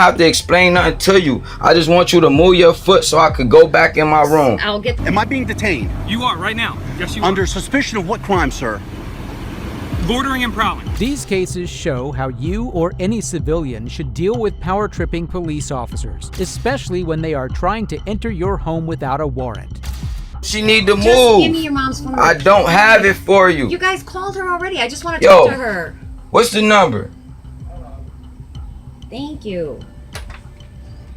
have to explain nothing to you. I just want you to move your foot so I could go back in my room. I'll get... Am I being detained? You are right now. Yes, you are. Under suspicion of what crime, sir? Loitering and prowling. These cases show how you or any civilian should deal with power-tripping police officers, especially when they are trying to enter your home without a warrant. She need to move. Just give me your mom's phone number. I don't have it for you. You guys called her already. I just want to talk to her. What's the number? Thank you.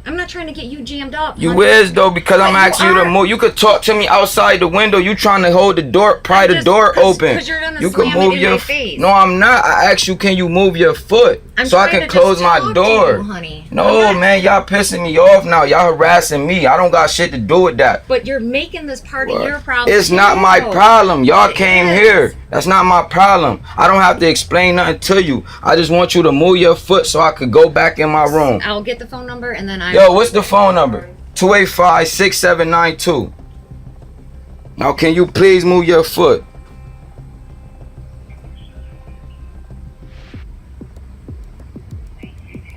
I'm not trying to get you jammed up. You is though, because I'm asking you to move. You could talk to me outside the window. You trying to hold the door, pry the door open. Because you're gonna you slam can move it in your my face. No, I'm not. I asked you, can you move your foot so I can close my door? Honey. No, man, y'all pissing me off now. Y'all harassing me. I don't got shit to do with that. But you're making this part of your problem. It's not my problem. Y'all came here. That's not my problem. I don't have to explain nothing to you. I just want you to move your foot so I could go back in my room. I'll get the phone number and then I... Yo, what's the phone number? 285-6792. Now, can you please move your foot?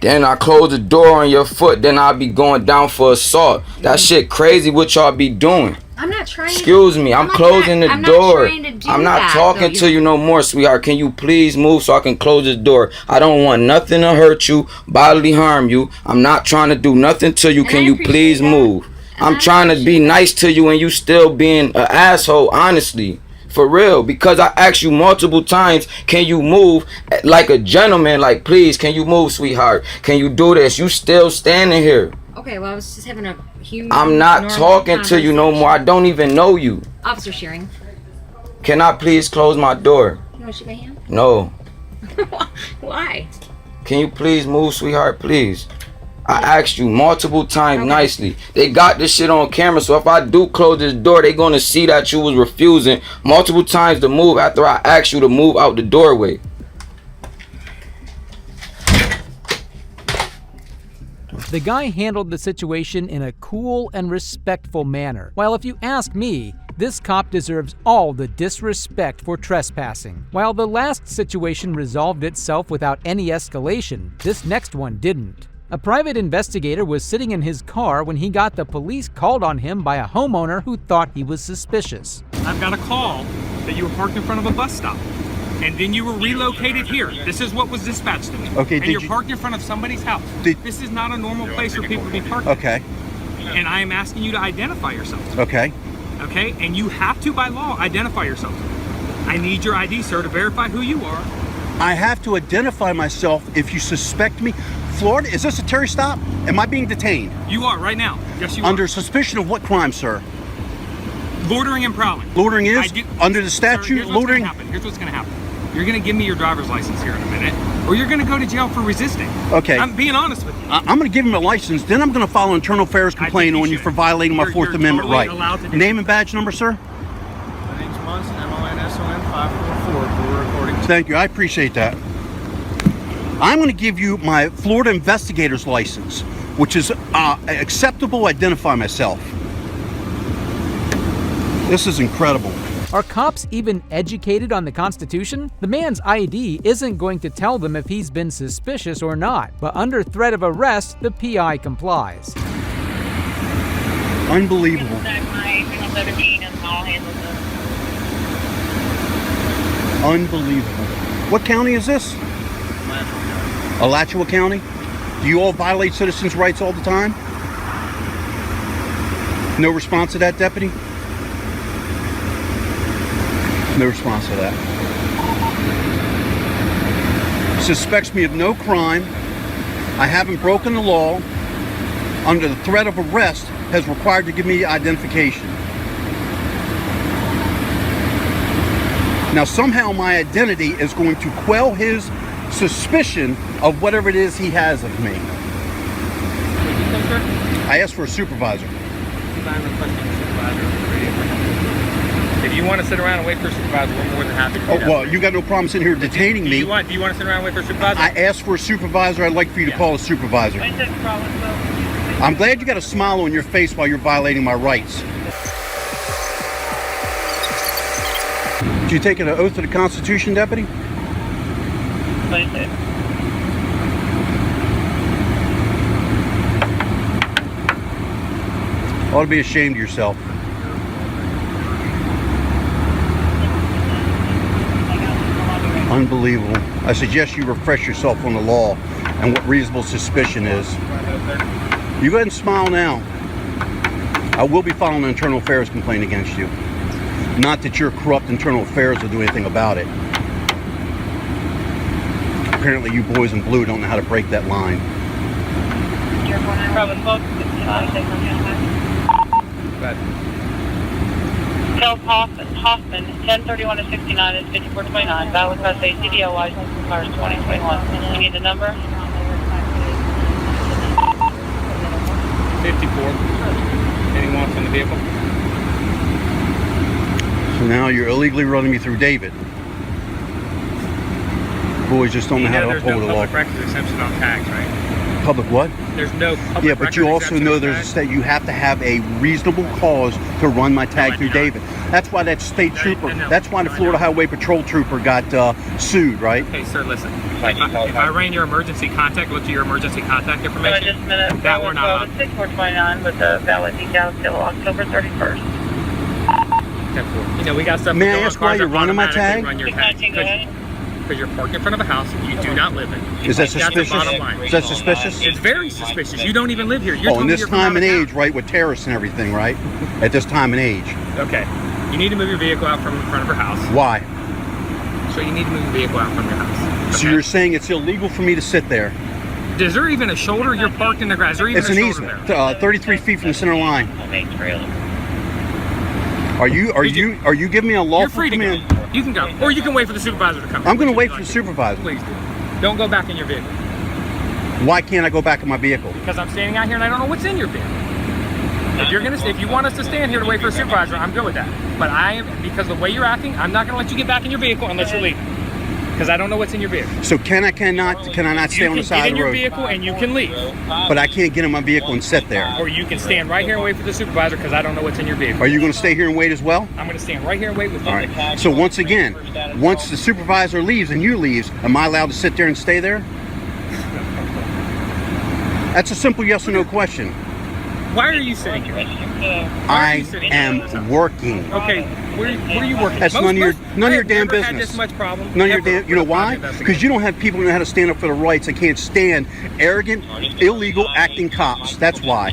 Then I close the door on your foot. Then I'll be going down for assault. That shit crazy what y'all be doing. I'm not trying Excuse me, I'm closing the door. I'm not talking to you no more, sweetheart. Can you please move so I can close this door? I don't want nothing to hurt you, bodily harm you. I'm not trying to do nothing to you. Can you please move? I'm trying to be nice to you and you still being an asshole, honestly. For real, because I asked you multiple times, can you move like a gentleman? Like, please, can you move, sweetheart? Can you do this? You still standing here. Okay, well, I was just having a huge... I'm not talking to you no more. I don't even know you. Officer Shearing. Can I please close my door? You want to shake my hand? No. Why? Can you please move, sweetheart, please? I asked you multiple times nicely. They got this shit on camera, so if I do close this door, they gonna see that you was refusing multiple times to move after I asked you to move out the doorway. The guy handled the situation in a cool and respectful manner. While if you ask me, this cop deserves all the disrespect for trespassing. While the last situation resolved itself without any escalation, this next one didn't. A private investigator was sitting in his car when he got the police called on him by a homeowner who thought he was suspicious. I've got a call that you were parked in front of a bus stop. And then you were relocated here. This is what was dispatched to me. Okay, and you're parked in front of somebody's house. This is not a normal place for people to be parked. Okay. And I am asking you to identify yourself. Okay. Okay, and you have to, by law, identify yourself. I need your ID, sir, to verify who you are. I have to identify myself if you suspect me. Florida, is this a Terry stop? Am I being detained? You are, right now. Yes, you are. Under suspicion of what crime, sir? Loitering and prowling. Loitering is? Under the statute, loitering? Here's what's going to happen. You're going to give me your driver's license here in a minute, or you're going to go to jail for resisting. Okay. I'm being honest with you. I'm going to give him a license, then I'm going to file an internal affairs complaint on you for violating my Fourth Amendment right. Name and badge number, sir? My name's Munson, MONSON 544 for recording. Thank you, I appreciate that. I'm going to give you my Florida investigator's license, which is acceptable to identify myself. This is incredible. Are cops even educated on the Constitution? The man's ID isn't going to tell them if he's been suspicious or not, but under threat of arrest, the PI complies. Unbelievable. Unbelievable. What county is this? Alachua County? Do you all violate citizens' rights all the time? No response to that, deputy? No response to that. Suspects me of no crime. I haven't broken the law. Under the threat of arrest, has required to give me identification. Now somehow my identity is going to quell his suspicion of whatever it is he has of me. I asked for a supervisor. If you want to sit around and wait for a supervisor, we're more than happy to do that. Well, you got no problem sitting here detaining me. Do you want to sit around and wait for a supervisor? I asked for a supervisor. I'd like for you to call a supervisor. I'm glad you got a smile on your face while you're violating my rights. Did you take an oath to the Constitution, deputy? Ought to be ashamed of yourself. Unbelievable. I suggest you refresh yourself on the law and what reasonable suspicion is. You go ahead and smile now. I will be filing an internal affairs complaint against you. Not that your corrupt internal affairs will do anything about it. Apparently you boys in blue don't know how to break that line. Charles Hoffman, 1031 to 69 is 5429. Valid Class A CDL license requires 2021. You need the number? 54. Anyone else in the vehicle? So now you're illegally running me through David. Boys just don't know how to There's uphold no the law. public record exemption on tags, right? Public what? There's no public Yeah, but you record also exemption know on there's a tags. state, you have to have a reasonable cause to run my tag I through do not. David. That's why that state No, trooper, no. that's why the No, I Florida know. Highway Patrol trooper got sued, right? Okay, sir, listen. If I ran your emergency contact, looked at your emergency contact Just a information, minute. that we're not on. 6429 with the valid details till October 31st. You know, we got stuff. May I going on. ask why Cars you're that running my automatically tag? Run your You tag can go ahead. because you're parked in front of a house you do not live in. Is that That's the suspicious? bottom line. Is that suspicious? It's very suspicious. You don't even live here. You're Oh, in telling me this you're from time out and of age, right, with terrorists and everything, right? At this time and age. town. Okay. You need to move your vehicle out from in front of your house. Why? So you need to move your vehicle out from your house. So Okay? you're saying it's illegal for me to sit there? Is there even a shoulder? You're parked in the grass. Is there even It's a an shoulder easement, there? 33 feet from the center line. Make trailer. Are you giving me a You're lawful free to go. command? You can go. Or you can wait for the supervisor to come. I'm going to Which wait would for you the supervisor. like? Please do. Don't go back in your vehicle. Why can't I go back in my vehicle? Because I'm standing out here and I don't know what's in your vehicle. If you want us to stand here to wait for a supervisor, I'm good with that. But because of the way you're acting, I'm not going to let you get back in your vehicle unless you leave. Because I don't know what's in your vehicle. So can I not stay You on the can side get of in the your road? vehicle and you can leave. But I can't get in my vehicle and sit there. Or you can stand right here and wait for the supervisor because I don't know what's in your vehicle. Are you going to stay here and wait as well? I'm going to stand right here and wait with you. All right. So once again, once the supervisor leaves and you leaves, am I allowed to sit there and stay there? That's a simple yes or no question. Why are you sitting here? I am working. Okay, where are you working? That's none of your damn I have never had business. this much problem. None of your ever damn. You know with a why? private Because investigator. you don't have people who know how to stand up for their rights and can't stand arrogant, illegal acting cops. That's why.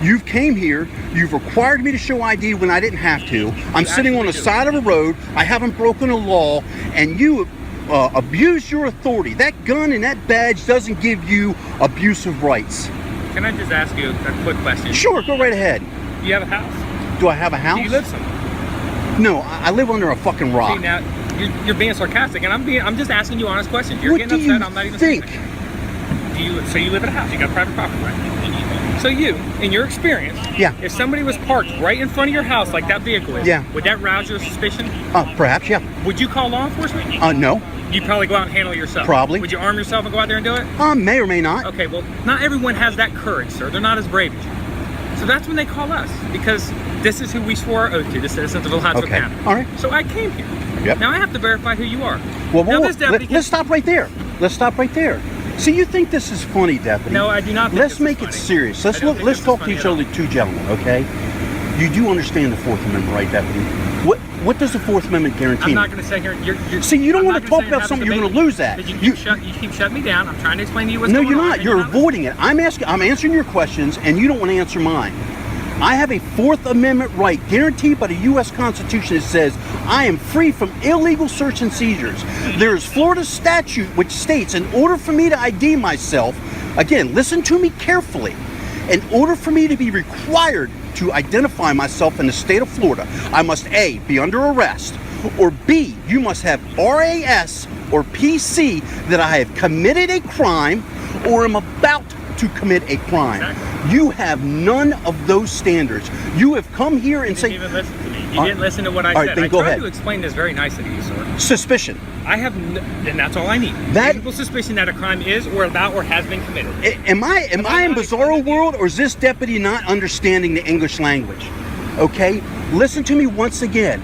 You've came here. You've required me to show ID when I didn't have to. I'm sitting on the side of a road. I haven't broken a law, and you abuse your authority. That gun and that badge doesn't give you abusive rights. Can I just ask you a quick question? Sure, go right ahead. Do you have a house? Do I have a house? Do you live somewhere? No, I live under a fucking rock. See, now you're being sarcastic, and I'm just asking you honest questions. You're What getting do you upset. I'm not even think? saying that. So you live in a house. You got private property, right? So you, in your experience, Yeah. if somebody was parked right in front of your house like that vehicle is, Yeah. would that rouse your suspicion? Perhaps, yeah. Would you call law enforcement? No. You'd probably go out and handle it yourself. Probably. Would you arm yourself and go out there and do it? May or may not. Okay, well, not everyone has that courage, sir. They're not as brave as you. So that's when they call us, because this is who we swore our oath to, the citizens of Ohio Okay. County. All right. So I came here. Yep. Now I have to verify who you are. Well, now this deputy let's stop right there. Let's stop right there. See, you think this is funny, deputy? No, I do not think Let's this is make it funny. serious. I don't think Let's this is talk to funny each at all. other, two gentlemen, okay? You do understand the Fourth Amendment, right, deputy? What does the Fourth Amendment guarantee? I'm not me? going to sit here. You're, See, you don't I'm want not to gonna talk sit about here and have something. this You're going to debate lose that. because you keep shutting me down. I'm trying to explain to you what's No, going you're on. not. and You're listening. avoiding it. I'm answering your questions, and you don't want to answer mine. I have a Fourth Amendment right guaranteed by the U.S. Constitution that says I am free from illegal search and seizures. There is Florida statute which states in order for me to ID myself, again, listen to me carefully, in order for me to be required to identify myself in the state of Florida, I must A, be under arrest, or B, you must have RAS or PC that I have committed a crime or am about to commit a crime. Exactly. You have none of those standards. You have come here and You say didn't even listen to me. You didn't listen to what I all right, said. then I go tried ahead. to explain this very nicely to you, sir. suspicion. I have, and that's all I need. That- Reasonable suspicion that a crime is or about or has been committed. Am I in bizarro world, or is this deputy not understanding the English language? Okay, listen to me once again.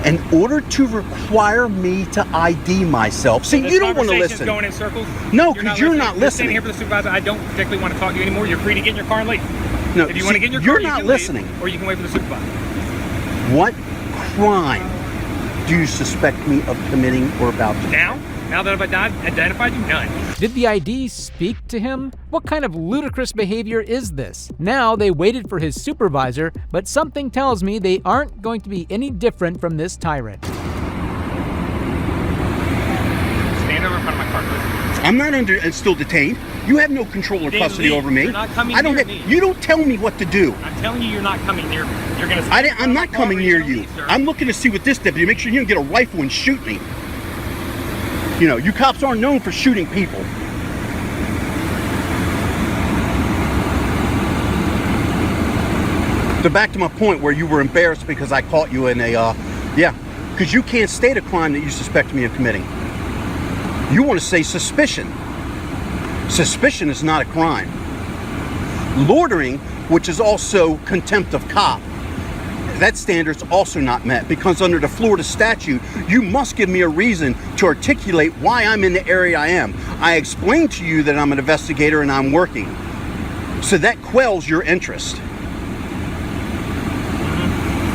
In order to require me to ID myself, see, This you don't want to conversation's listen. going in circles. No, 'cause you're not You're standing listening. here for the supervisor. I don't particularly want to talk to you anymore. You're free to get in your car and leave. No, If you want to get in your car, you're you not can listening. leave, or you can wait for the supervisor. What crime do you suspect me of committing or about to? Now that I've identified you, none. Did the ID speak to him? What kind of ludicrous behavior is this? Now they waited for his supervisor, but something tells me they aren't going to be any different from this tyrant. Stand over in front of my car, please. I'm not still detained. You have no control or Then custody leave. over me. You're not coming I don't. near me. You don't tell me what to do. I'm telling you, you're not coming near me. You're gonna. I'm not coming near you. I'm looking to see what this deputy. Make sure you don't get a rifle and shoot me. You know, you cops aren't known for shooting people. So back to my point where you were embarrassed because I caught you in a, yeah, because you can't state a crime that you suspect me of committing. You want to say suspicion. Suspicion is not a crime. Loitering, which is also contempt of cop, that standard's also not met, because under the Florida statute, you must give me a reason to articulate why I'm in the area I am. I explained to you that I'm an investigator and I'm working. So that quells your interest.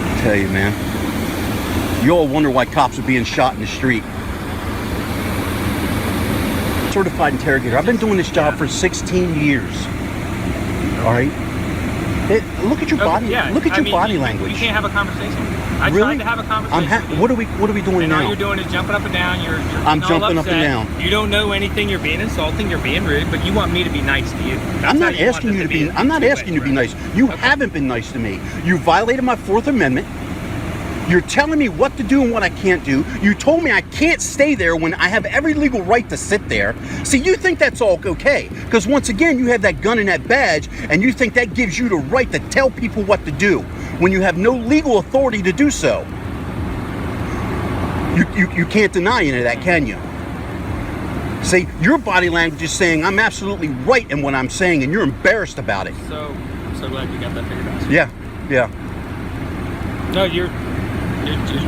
I tell you, man, you all wonder why cops are being shot in the street. Certified interrogator. I've been doing this job for 16 years. All right. Look at your body. Yeah, Look at your body language. You can't have a conversation. I Really? tried to have a conversation. with you. What are we doing And now? all you're doing is jumping up and down. You're I'm all jumping up and upset. down. You don't know anything. You're being insulting. You're being rude. But you want me to be nice to you. That's I'm how not asking want you to this be. I'm not asking you to be right? nice. You haven't been nice to me. You violated my Fourth Amendment. You're telling me what to do and what I can't do. You told me I can't stay there when I have every legal right to sit there. See, you think that's all okay. Because once again, you have that gun and that badge, and you think that gives you the right to tell people what to do when you have no legal authority to do so. You can't deny any of that, can you? See, your body language is saying I'm absolutely right in what I'm saying, and you're embarrassed about it. So, I'm so glad you got that figured out. Yeah, yeah. No, you're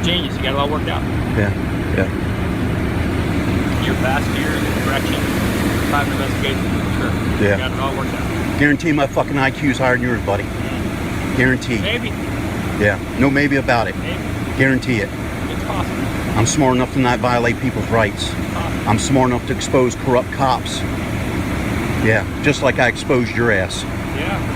genius. You got it all worked out. Yeah, yeah. You're fast here, correction, private investigation. Sure. Yeah. You got it all worked out. Guarantee my fucking IQ's higher than yours, buddy. Guarantee. Maybe. Yeah, no maybe about it. Maybe. Guarantee it. It's possible. I'm smart enough to not violate people's rights. I'm smart enough to expose corrupt cops. Yeah, just like I exposed your ass. Yeah.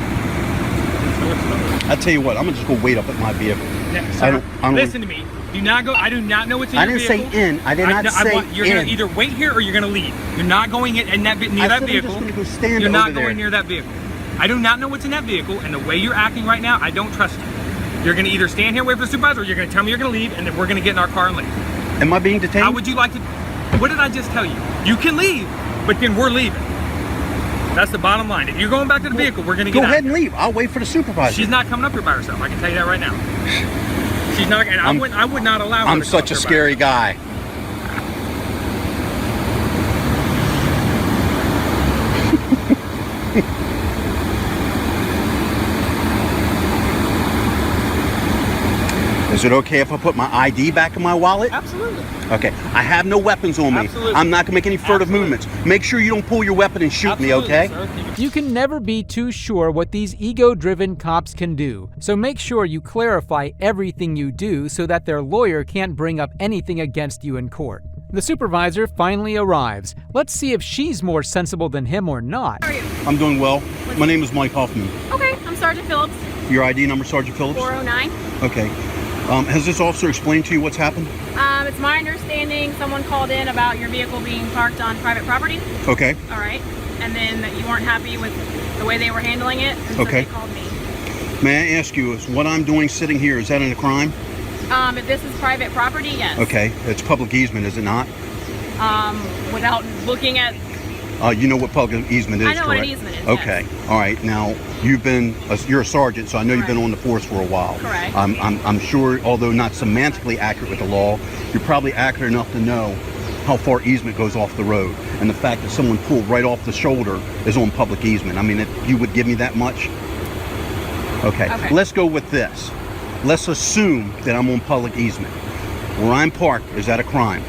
I tell you what, I'm gonna just go wait up at my vehicle. Yeah, sir, I don't listen to me. Do not go. I do not know what's in I your didn't vehicle. say in. I did not say you're in. gonna either wait here or you're gonna leave. You're not going in that near that vehicle. I'm just gonna go stand You're over not there. going near that vehicle. I do not know what's in that vehicle, and the way you're acting right now, I don't trust you. You're gonna either stand here, wait for the supervisor, or you're gonna tell me you're gonna leave, and then we're gonna get in our car and leave. Am I being detained? How would you like to? What did I just tell you? You can leave, but then we're leaving. That's the bottom line. If you're going back to the vehicle, we're gonna get Go out. ahead and leave. I'll wait for the supervisor. She's not coming up here by herself. I can tell you that right now. She's not, and I would not allow her. I'm to come such up a here by scary herself. guy. Is it okay if I put my ID back in my wallet? Absolutely. Okay. I have no weapons on me. Absolutely. I'm not gonna make any furtive Absolutely. movements. Make sure you don't pull your weapon and shoot me, Absolutely, okay? sir. You can never be too sure what these ego-driven cops can do, so make sure you clarify everything you do so that their lawyer can't bring up anything against you in court. The supervisor finally arrives. Let's see if she's more sensible than him or not. How are you? I'm doing well. My name is Mike Hoffman. Okay, I'm Sergeant Phillips, Your ID number, Sergeant Phillips? 409. Okay. Has this officer explained to you what's happened? It's my understanding someone called in about your vehicle being parked on private property. Okay. All right. And then that you weren't happy with the way they were handling it. And so Okay. they called me. May I ask you, is what I'm doing sitting here, is that a crime? If this is private property, yes. Okay. It's public easement, is it not? Without looking at, You know what public easement is, I know what an correct? easement is, Okay. All right. Now, you're a sergeant, so I know you've been Correct. on the force for a while. Correct. I'm sure, although not semantically accurate with the law, you're probably accurate enough to know how far easement goes off the road. And the fact that someone pulled right off the shoulder is on public easement. I mean, if you would give me that much? Okay. Okay. Let's go with this. Let's assume that I'm on public easement. Where I'm parked, is that a crime?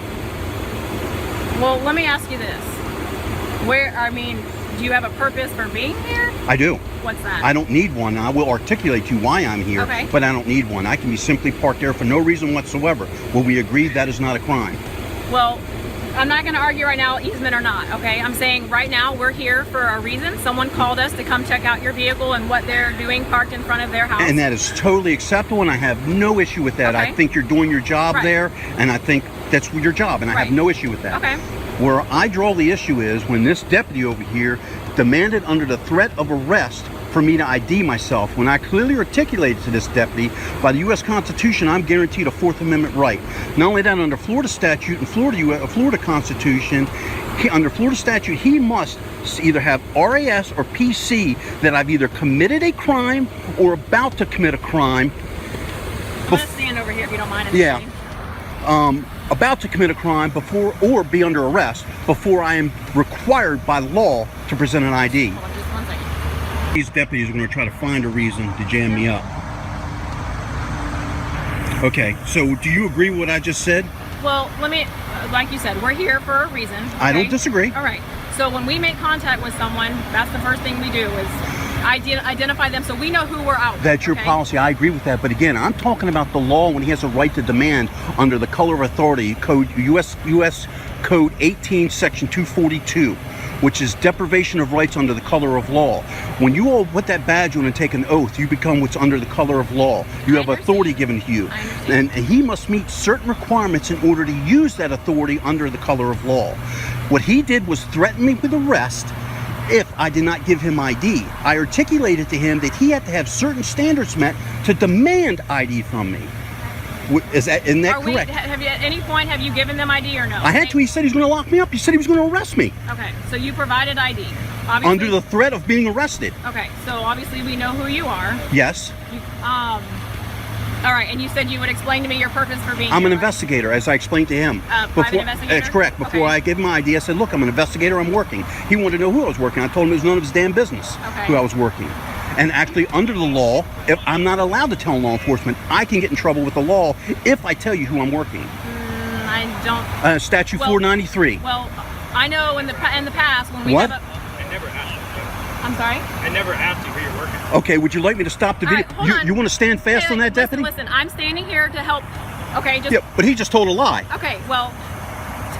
well, let me ask you this. Do you have a purpose for being here? I do. What's that? I don't need one. I will articulate to you why I'm here, Okay. but I don't need one. I can be simply parked there for no reason whatsoever. Will we agree that is not a crime? Well, I'm not going to argue right now, easement or not, okay? I'm saying right now we're here for a reason. Someone called us to come check out your vehicle and what they're doing parked in front of their house. And that is totally acceptable, and I have no issue with that. Okay. I think you're doing your job Right. there, and I think that's your job, and I have Right. no issue with that. Okay. Where I draw the issue is when this deputy over here demanded under the threat of arrest for me to ID myself, when I clearly articulated to this deputy, by the U.S. Constitution, I'm guaranteed a Fourth Amendment right. Not only that, under Florida statute and Florida Constitution, under Florida statute, he must either have RAS or PC that I've either committed a crime or about to commit a crime. I'm going to stand over here if you don't mind. Yeah. About to commit a crime before or be under arrest before I am required by law to present an ID. Hold on just 1 second. These deputies are going to try to find a reason to jam me up. Okay, so do you agree with what I just said? Well, let me, like you said, we're here for a reason. I don't okay? disagree. All right. So when we make contact with someone, that's the first thing we do is identify them so we know who we're out with. That's your okay? policy. I agree with that. But again, I'm talking about the law when he has a right to demand under the color of authority code, U.S. Code 18, Section 242, which is deprivation of rights under the color of law. When you all put that badge on and take an oath, you become what's under the color of law. You have authority given to you. And he must meet certain requirements in order to use that authority under the color of law. What he did was threaten me with arrest if I did not give him ID. I articulated to him that he had to have certain standards met to demand ID from me. Isn't that correct? Have you, at any point, have you given them ID or no? I had to. He said he was going to lock me up. He said he was going to arrest me. Okay, so you provided ID. Obviously, Under the threat of being arrested. Okay, so obviously we know who you are. Yes. All right, and you said you would explain to me your purpose for being I'm here, an right? investigator, as I explained to him. Private investigator? That's correct. Before I gave him my ID, I said, look, I'm an investigator, I'm working. He wanted to know who I was working. I told him it was none of his damn business who I was working. And actually, under the law, if I'm not allowed to tell law enforcement, I can get in trouble with the law if I tell you who I'm working. I don't... Statute 493. Well, I know in the past when we What? have I never asked you. I'm sorry? I never asked you who you're working. Okay, would you like me to stop the All video? right, hold on. You want to stand fast Hey, on that, deputy? Listen, I'm standing here to help. Okay, just... Yeah, but he just told a lie. Okay, well,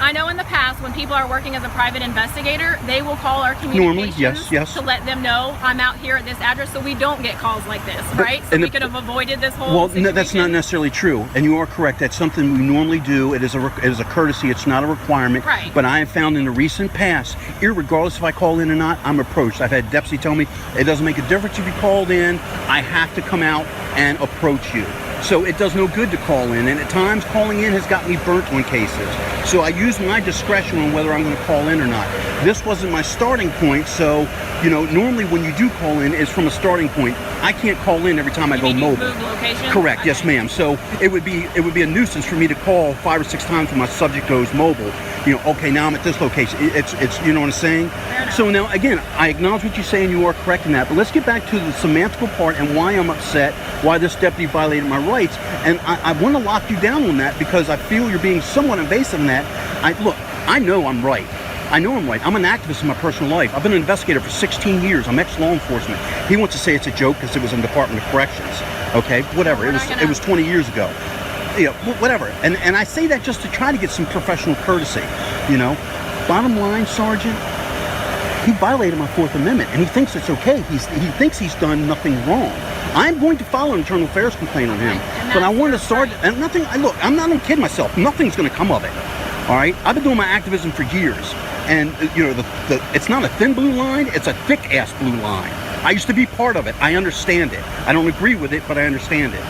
I know in the past when people are working as a private investigator, they will call our communications yes. to let them know I'm out here at this address so we don't get calls like this, right? So and we could have avoided this whole Well, situation. no, that's not necessarily true, and you are correct. That's something we normally do. It is a courtesy. It's not a requirement. Right. But I have found in the recent past, irregardless if I call in or not, I'm approached. I've had deputy tell me it doesn't make a difference if you called in. I have to come out and approach you. So it does no good to call in, and at times calling in has got me burnt on cases. So I use my discretion on whether I'm going to call in or not. This wasn't my starting point, so normally when you do call in, it's from a starting point. I can't call in every time I go mobile. Move location? Correct, Okay. yes ma'am. So it would be a nuisance for me to call 5 or 6 times when my subject goes mobile. Okay, now I'm at this location. It's you know what I'm saying? So now again, I acknowledge what you're saying, you are correct in that, but let's get back to the semantical part and why I'm upset, why this deputy violated my rights, and I want to lock you down on that because I feel you're being somewhat invasive in that. Look, I know I'm right. I know I'm right. I'm an activist in my personal life. I've been an investigator for 16 years. I'm ex-law enforcement. He wants to say it's a joke because it was in the Department of Corrections. Okay, whatever. It was 20 years ago. Whatever. And I say that just to try to get some professional courtesy. Bottom line, Sergeant, he violated my Fourth Amendment, and he thinks it's okay. He thinks he's done nothing wrong. I'm going to file an internal affairs complaint on him, but I want to start. And nothing. Look, I'm not going to kid myself. Nothing's going to come of it. All right. I've been doing my activism for years, and it's not a thin blue line. It's a thick ass blue line. I used to be part of it. I understand it. I don't agree with it, but I understand it.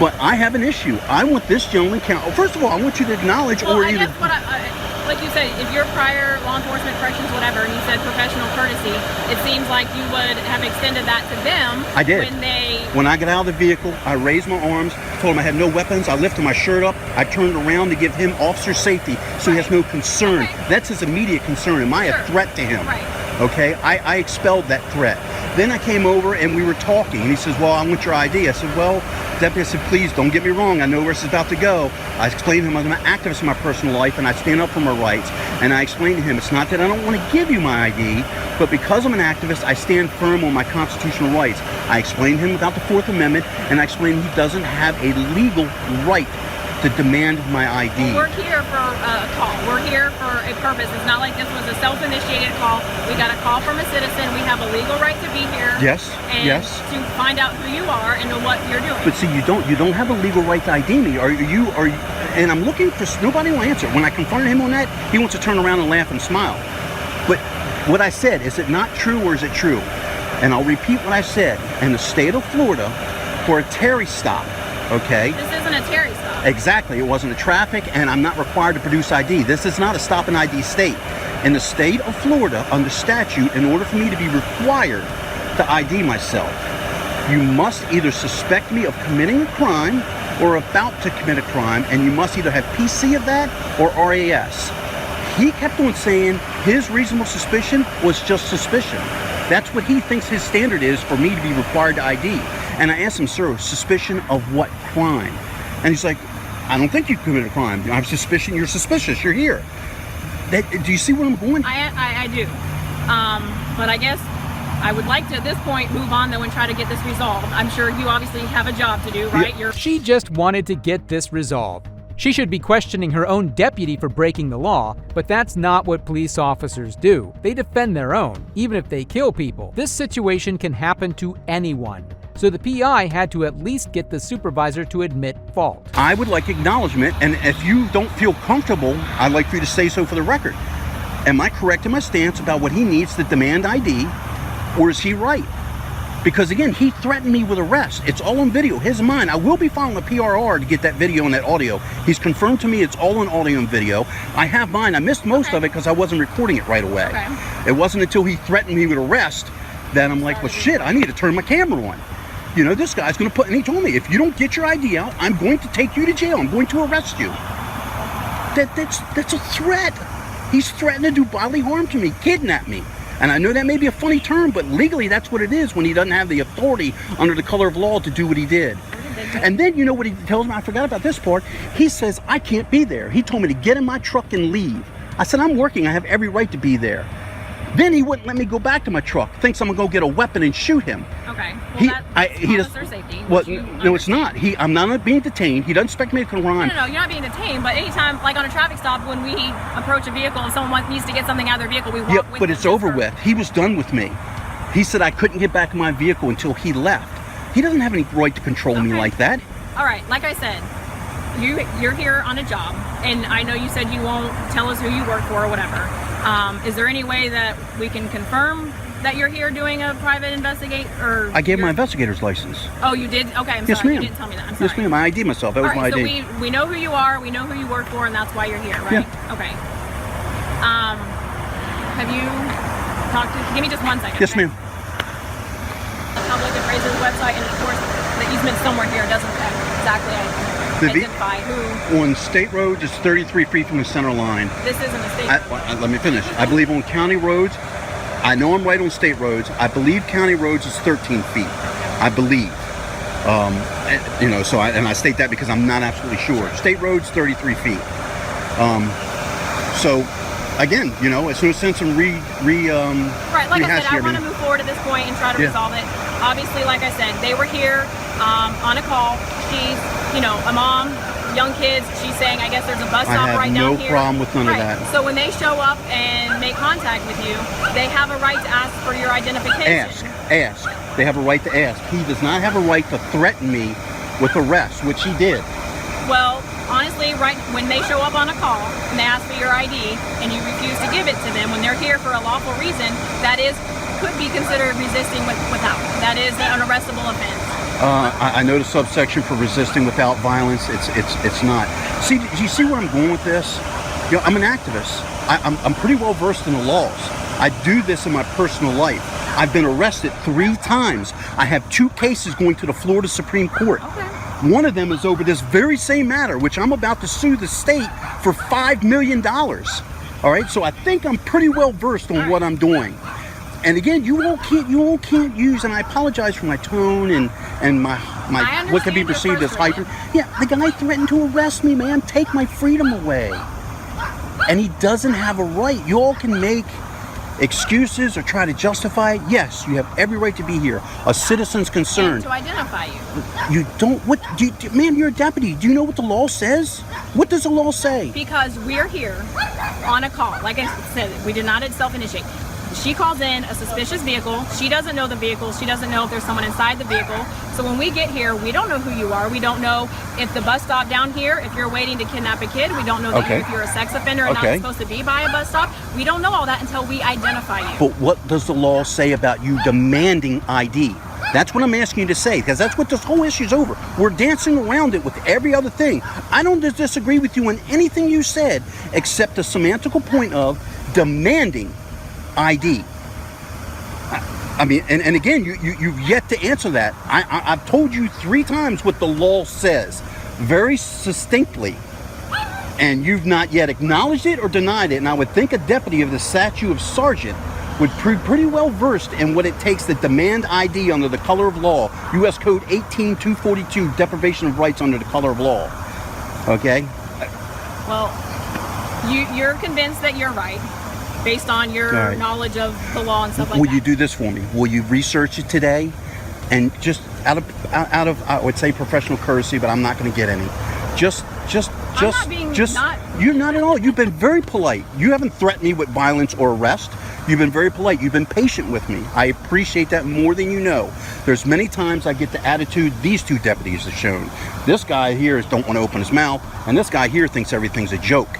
But I have an issue. I want this gentleman first of all, I want you to acknowledge I guess what like you said, if you're prior law enforcement, corrections, whatever, and you said professional courtesy, it seems like you would have extended that to them. I did. When I got out of the vehicle, I raised my arms, told him I had no weapons, I lifted my shirt up, I turned around to give him officer safety so he has no concern. Okay. That's his immediate concern. Am I a threat to him? Right. Okay, I expelled that threat. Then I came over and we were talking, and he says, well, I want your ID. I said, well, Deputy, I said, please don't get me wrong. I know where this is about to go. I explained to him I'm an activist in my personal life and I stand up for my rights. And I explained to him, it's not that I don't want to give you my ID, but because I'm an activist, I stand firm on my constitutional rights. I explained to him about the Fourth Amendment, and I explained he doesn't have a legal right to demand my ID. Well, we're here for a call. We're here for a purpose. It's not like this was a self-initiated call. We got a call from a citizen. We have a legal right to be here. Yes, and yes. to find out who you are and what you're doing. But see, you don't have a legal right to ID me. Are you? And I'm looking for, nobody will answer. When I confronted him on that, he wants to turn around and laugh and smile. But what I said, is it not true or is it true? And I'll repeat what I said. In the state of Florida, for a Terry stop, okay? This isn't a Terry stop. Exactly, it wasn't a traffic, and I'm not required to produce ID. This is not a stop and ID state. In the state of Florida, under statute, in order for me to be required to ID myself, you must either suspect me of committing a crime or about to commit a crime, and you must either have PC of that or RAS. He kept on saying his reasonable suspicion was just suspicion. That's what he thinks his standard is for me to be required to ID. And I asked him, sir, suspicion of what crime? And he's like, I don't think you committed a crime. I have suspicion, you're suspicious, you're here. Do you see where I'm going? I do. But I guess I would like to, at this point, move on though and try to get this resolved. I'm sure you obviously have a job to do, right? Yeah. She just wanted to get this resolved. She should be questioning her own deputy for breaking the law, but that's not what police officers do. They defend their own, even if they kill people. This situation can happen to anyone. So the PI had to at least get the supervisor to admit fault. I would like acknowledgement, and if you don't feel comfortable, I'd like for you to say so for the record. Am I correct in my stance about what he needs to demand ID, or is he right? Because again, he threatened me with arrest. It's all on video, his and mine. I will be filing a PRR to get that video and that audio. He's confirmed to me it's all on audio and video. I have mine. I missed most of it because I wasn't recording it right away. It wasn't until he threatened me with arrest that I'm like, well shit, I need to turn my camera on. You know, this guy's gonna put, and he told me, if you don't get your ID out, I'm going to take you to jail. I'm going to arrest you. That's a threat. He's threatened to do bodily harm to me, kidnap me. And I know that may be a funny term, but legally that's what it is when he doesn't have the authority under the color of law to do what he did. And then you know what he tells me? I forgot about this part. He says, I can't be there. He told me to get in my truck and leave. I said, I'm working. I have every right to be there. Then he wouldn't let me go back to my truck. Thinks I'm gonna go get a weapon and shoot him. Okay. Well, that's officer safety. Well, no, it's not. I'm not being detained. He doesn't expect me to come around. No, you're not being detained. But anytime, like on a traffic stop, when we approach a vehicle and someone needs to get something out of their vehicle, we walk with them. Yeah, but it's over with. He was done with me. He said I couldn't get back in my vehicle until he left. He doesn't have any right to control me like that. All right, like I said, you're here on a job, and I know you said you won't tell us who you work for or whatever. Is there any way that we can confirm that you're here doing a private investigate? Or I gave my investigator's license. Oh, you did? Okay, I'm yes, sorry. ma'am. You didn't tell me that. I'm sorry. Yes, ma'am. I ID myself. That was my ID. So we know who you are, we know who you work for, and that's why you're here, right? Yeah. Okay. Have you talked to? Give me just 1 second. Yes, okay? ma'am. The public appraiser's website, and of course, the easement somewhere here doesn't exactly identify who. On state roads, it's 33 feet from the center line. This isn't a state road. Let me finish. I believe on county roads, I know I'm right on state roads. I believe county roads is 13 feet. I believe. You know, so I state that because I'm not absolutely sure. State roads, 33 feet. So, again, you know, as soon as send some right, like I said, I want to move forward at this point and try to resolve it. Obviously, like I said, they were here on a call. She's, you know, a mom, young kids. She's saying, I guess there's a bus stop right down here. I have no problem with none of that. So when they show up and make contact with you, they have a right to ask for your identification. Ask. They have a right to ask. He does not have a right to threaten me with arrest, which he did. Well, honestly, right when they show up on a call and they ask for your ID and you refuse to give it to them when they're here for a lawful reason, that could be considered resisting without. That is an arrestable offense. I know the subsection for resisting without violence. It's not. See, do you see where I'm going with this? You know, I'm an activist. I'm pretty well versed in the laws. I do this in my personal life. I've been arrested 3 times. I have 2 cases going to the Florida Supreme Court. Okay. One of them is over this very same matter, which I'm about to sue the state for $5 million. All right, so I think I'm pretty well versed on what I'm doing. And again, you all can't use, and I apologize for my tone and my what could be perceived as hyper. Yeah, the guy threatened to arrest me, man. Take my freedom away. And he doesn't have a right. You all can make excuses or try to justify it. Yes, you have every right to be here. A citizen's concern. And to identify you. You don't, man, you're a deputy. Do you know what the law says? What does the law say? Because we're here on a call. Like I said, we did not self-initiate. She calls in a suspicious vehicle. She doesn't know the vehicle. She doesn't know if there's someone inside the vehicle. So when we get here, we don't know who you are. We don't know if the bus stop down here, if you're waiting to kidnap a kid. We don't know that if you're a sex offender and not supposed to be by a bus stop. We don't know all that until we identify you. But what does the law say about you demanding ID? That's what I'm asking you to say, because that's what this whole issue's over. We're dancing around it with every other thing. I don't disagree with you on anything you said, except the semantical point of demanding ID. I mean, and again, you've yet to answer that. I've told you 3 times what the law says, very succinctly, and you've not yet acknowledged it or denied it. And I would think a deputy of the statute of sergeant would be pretty well versed in what it takes to demand ID under the color of law. U.S. Code 18242, deprivation of rights under the color of law. Okay? Well, you're convinced that you're right, based on your knowledge of the law and stuff like that. Will you do this for me? Will you research it today? And just out of I would say professional courtesy, but I'm not going to get any. You're not at all. You've been very polite. You haven't threatened me with violence or arrest. You've been very polite. You've been patient with me. I appreciate that more than you know. There's many times I get the attitude these 2 deputies have shown. This guy here don't want to open his mouth, and this guy here thinks everything's a joke.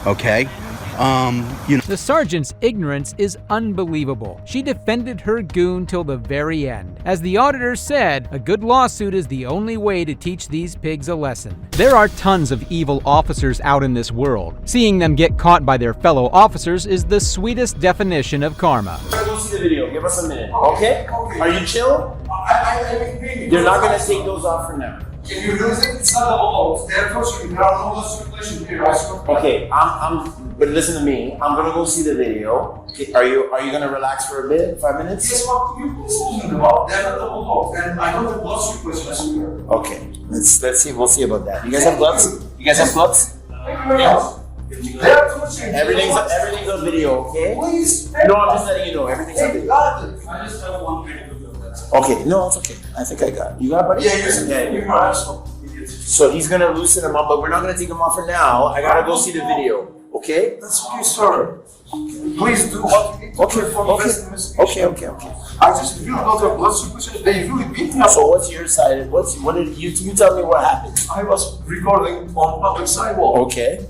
Okay? The sergeant's ignorance is unbelievable. She defended her goon till the very end. As the auditor said, a good lawsuit is the only way to teach these pigs a lesson. There are tons of evil officers out in this world. Seeing them get caught by their fellow officers is the sweetest definition of karma. Go see the video. Give us a minute. Okay? Are you chill? You're not going to take those off for now. Can you lose it? It's not about there are no circulation here. Okay, but listen to me. I'm gonna go see the video. Are you gonna relax for a bit? 5 minutes? Yes, what you talking about? They're not double vote, and I don't have blood circulation. Okay, let's see. We'll see about that. You guys have gloves? You guys have gloves? Yes. Everything's on video, okay? Please. No, I'm just letting you know. Everything's on video. I just have one minute. Okay, no, it's okay. I think I got it. You got it, buddy? Yeah. So he's gonna loosen him up, but we're not gonna take him off for now. I gotta go see the video. Okay? That's okay, sir. Please do what you need to do for the best investigation. Okay. I just feel not a blood circulation. They really beat me up. So what's your side? What did you tell me what happened? I was recording on public sidewalk. Okay.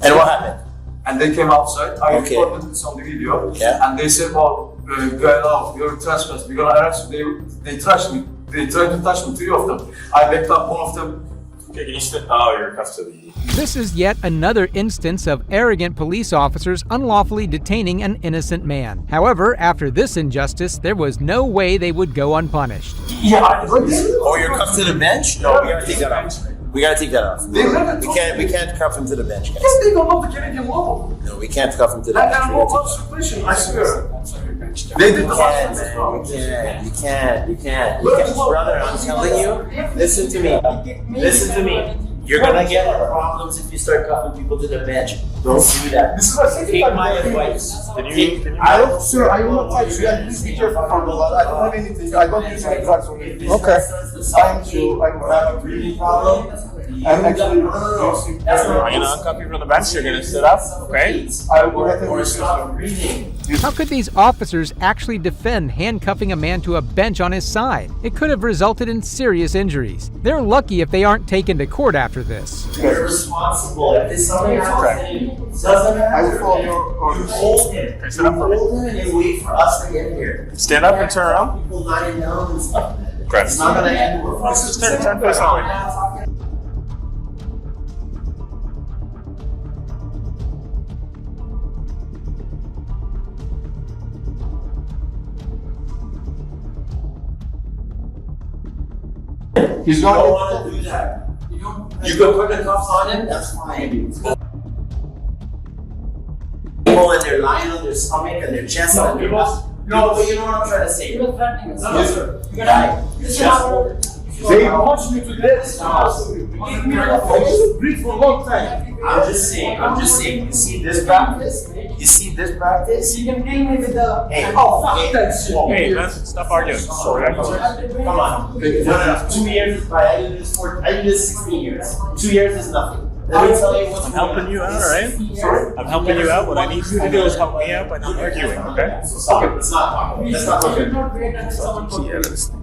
And what happened? And they came outside. I recorded this on the video. Yeah. And they said, well, go out, you're trespassing. We're gonna arrest you. They touched me. They tried to touch me, 3 of them. I backed up one of them. Okay, can you step out of your custody? This is yet another instance of arrogant police officers unlawfully detaining an innocent man. However, after this injustice, there was no way they would go unpunished. Yeah, I agree. Oh, you're cuffed to the bench? No, we gotta take that off. We gotta take that off. We can't cuff him to the bench, guys. Yes, they don't know the Canadian law. No, we can't cuff him to the And bench. there are no blood circulation, I swear. They did the last one. You can't. Brother, I'm telling you, listen to me. You're gonna get problems if you start cuffing people to the bench. Don't do that. This is my second Take time. my advice. I don't, sir, I will not touch you. Please be careful from the blood. I don't have anything. I don't use any drugs on me. Okay. I'm sure I don't have a breathing problem. I'm actually. I'm gonna uncuff you from the bench. You're gonna sit up, okay? I will go ahead and research. How could these officers actually defend handcuffing a man to a bench on his side? It could have resulted in serious injuries. They're lucky if they aren't taken to court after this. You're responsible. If somebody else doesn't have to hold him. Okay, sit up for me. Hold him and wait for us to get here. Stand up and turn around. People lying down and stuff. Chris. It's not gonna end with us. Just turn face that way. He's You don't want to do that. You can put the cuffs on him, that's fine. People when they're lying on their stomach and their chest and their back. No, but you know what I'm trying to say. You're threatening us. No, sir. You're not. They want me to this. Breathe for a long time. I'm just saying, you see this practice? You see this practice? You can bring me with the. Hey, Hey, let's stop arguing. Come on. No. 2 years, I did this 16 years. 2 years is nothing. Let me tell you what's I'm helping you out, alright? I'm helping you out. What I need you to do is help me out by not arguing, okay? Okay, let's not talk. Let's not talk.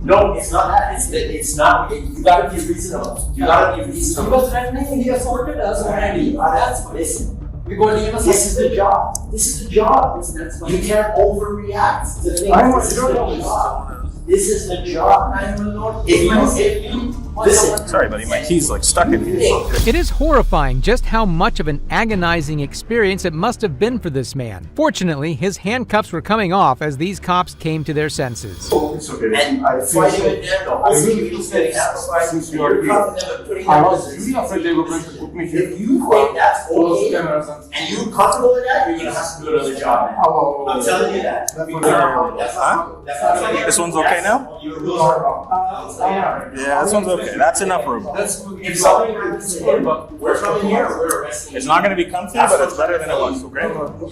No, it's not that. It's not. You gotta be reasonable. You gotta be reasonable. He was threatening, he assaulted us already. Listen. Because this is the job. This is the job. You can't overreact to things. This is the job. If you listen. Sorry, buddy, my key's like stuck in here. It is horrifying just how much of an agonizing experience it must have been for this man. Fortunately, his handcuffs were coming off as these cops came to their senses. It's okay. And fighting with them, the whole situation's getting amplified. You're cuffing them and putting them I in was position. really afraid they were going to put me here. If you think that's okay, and you're comfortable with that, you're gonna have to do another job, man. I'm telling you that. That's not gonna get. This one's okay now? Yeah, this one's okay. That's enough room. If something happens to him, we're coming here, we're arresting It's you. not going to be comfy, but it's better than it was, okay? Okay,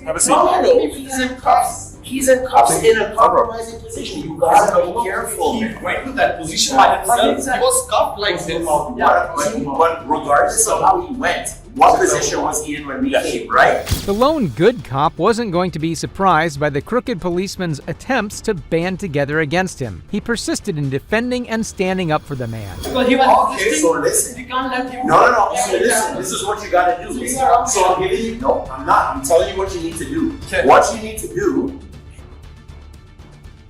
have a seat. No, he's in cuffs. He's in cuffs in a compromising position. You gotta be careful. He went to that position by himself. He was cuffed like this. But regardless of how he went, what position was he in when we came, right? The lone good cop wasn't going to be surprised by the crooked policeman's attempts to band together against him. He persisted in defending and standing up for the man. Because he was Okay, so listen. You can't let him. No. So listen, this is what you gotta do. So I'm giving you, no, I'm not. I'm telling you what you need to do. What you need to do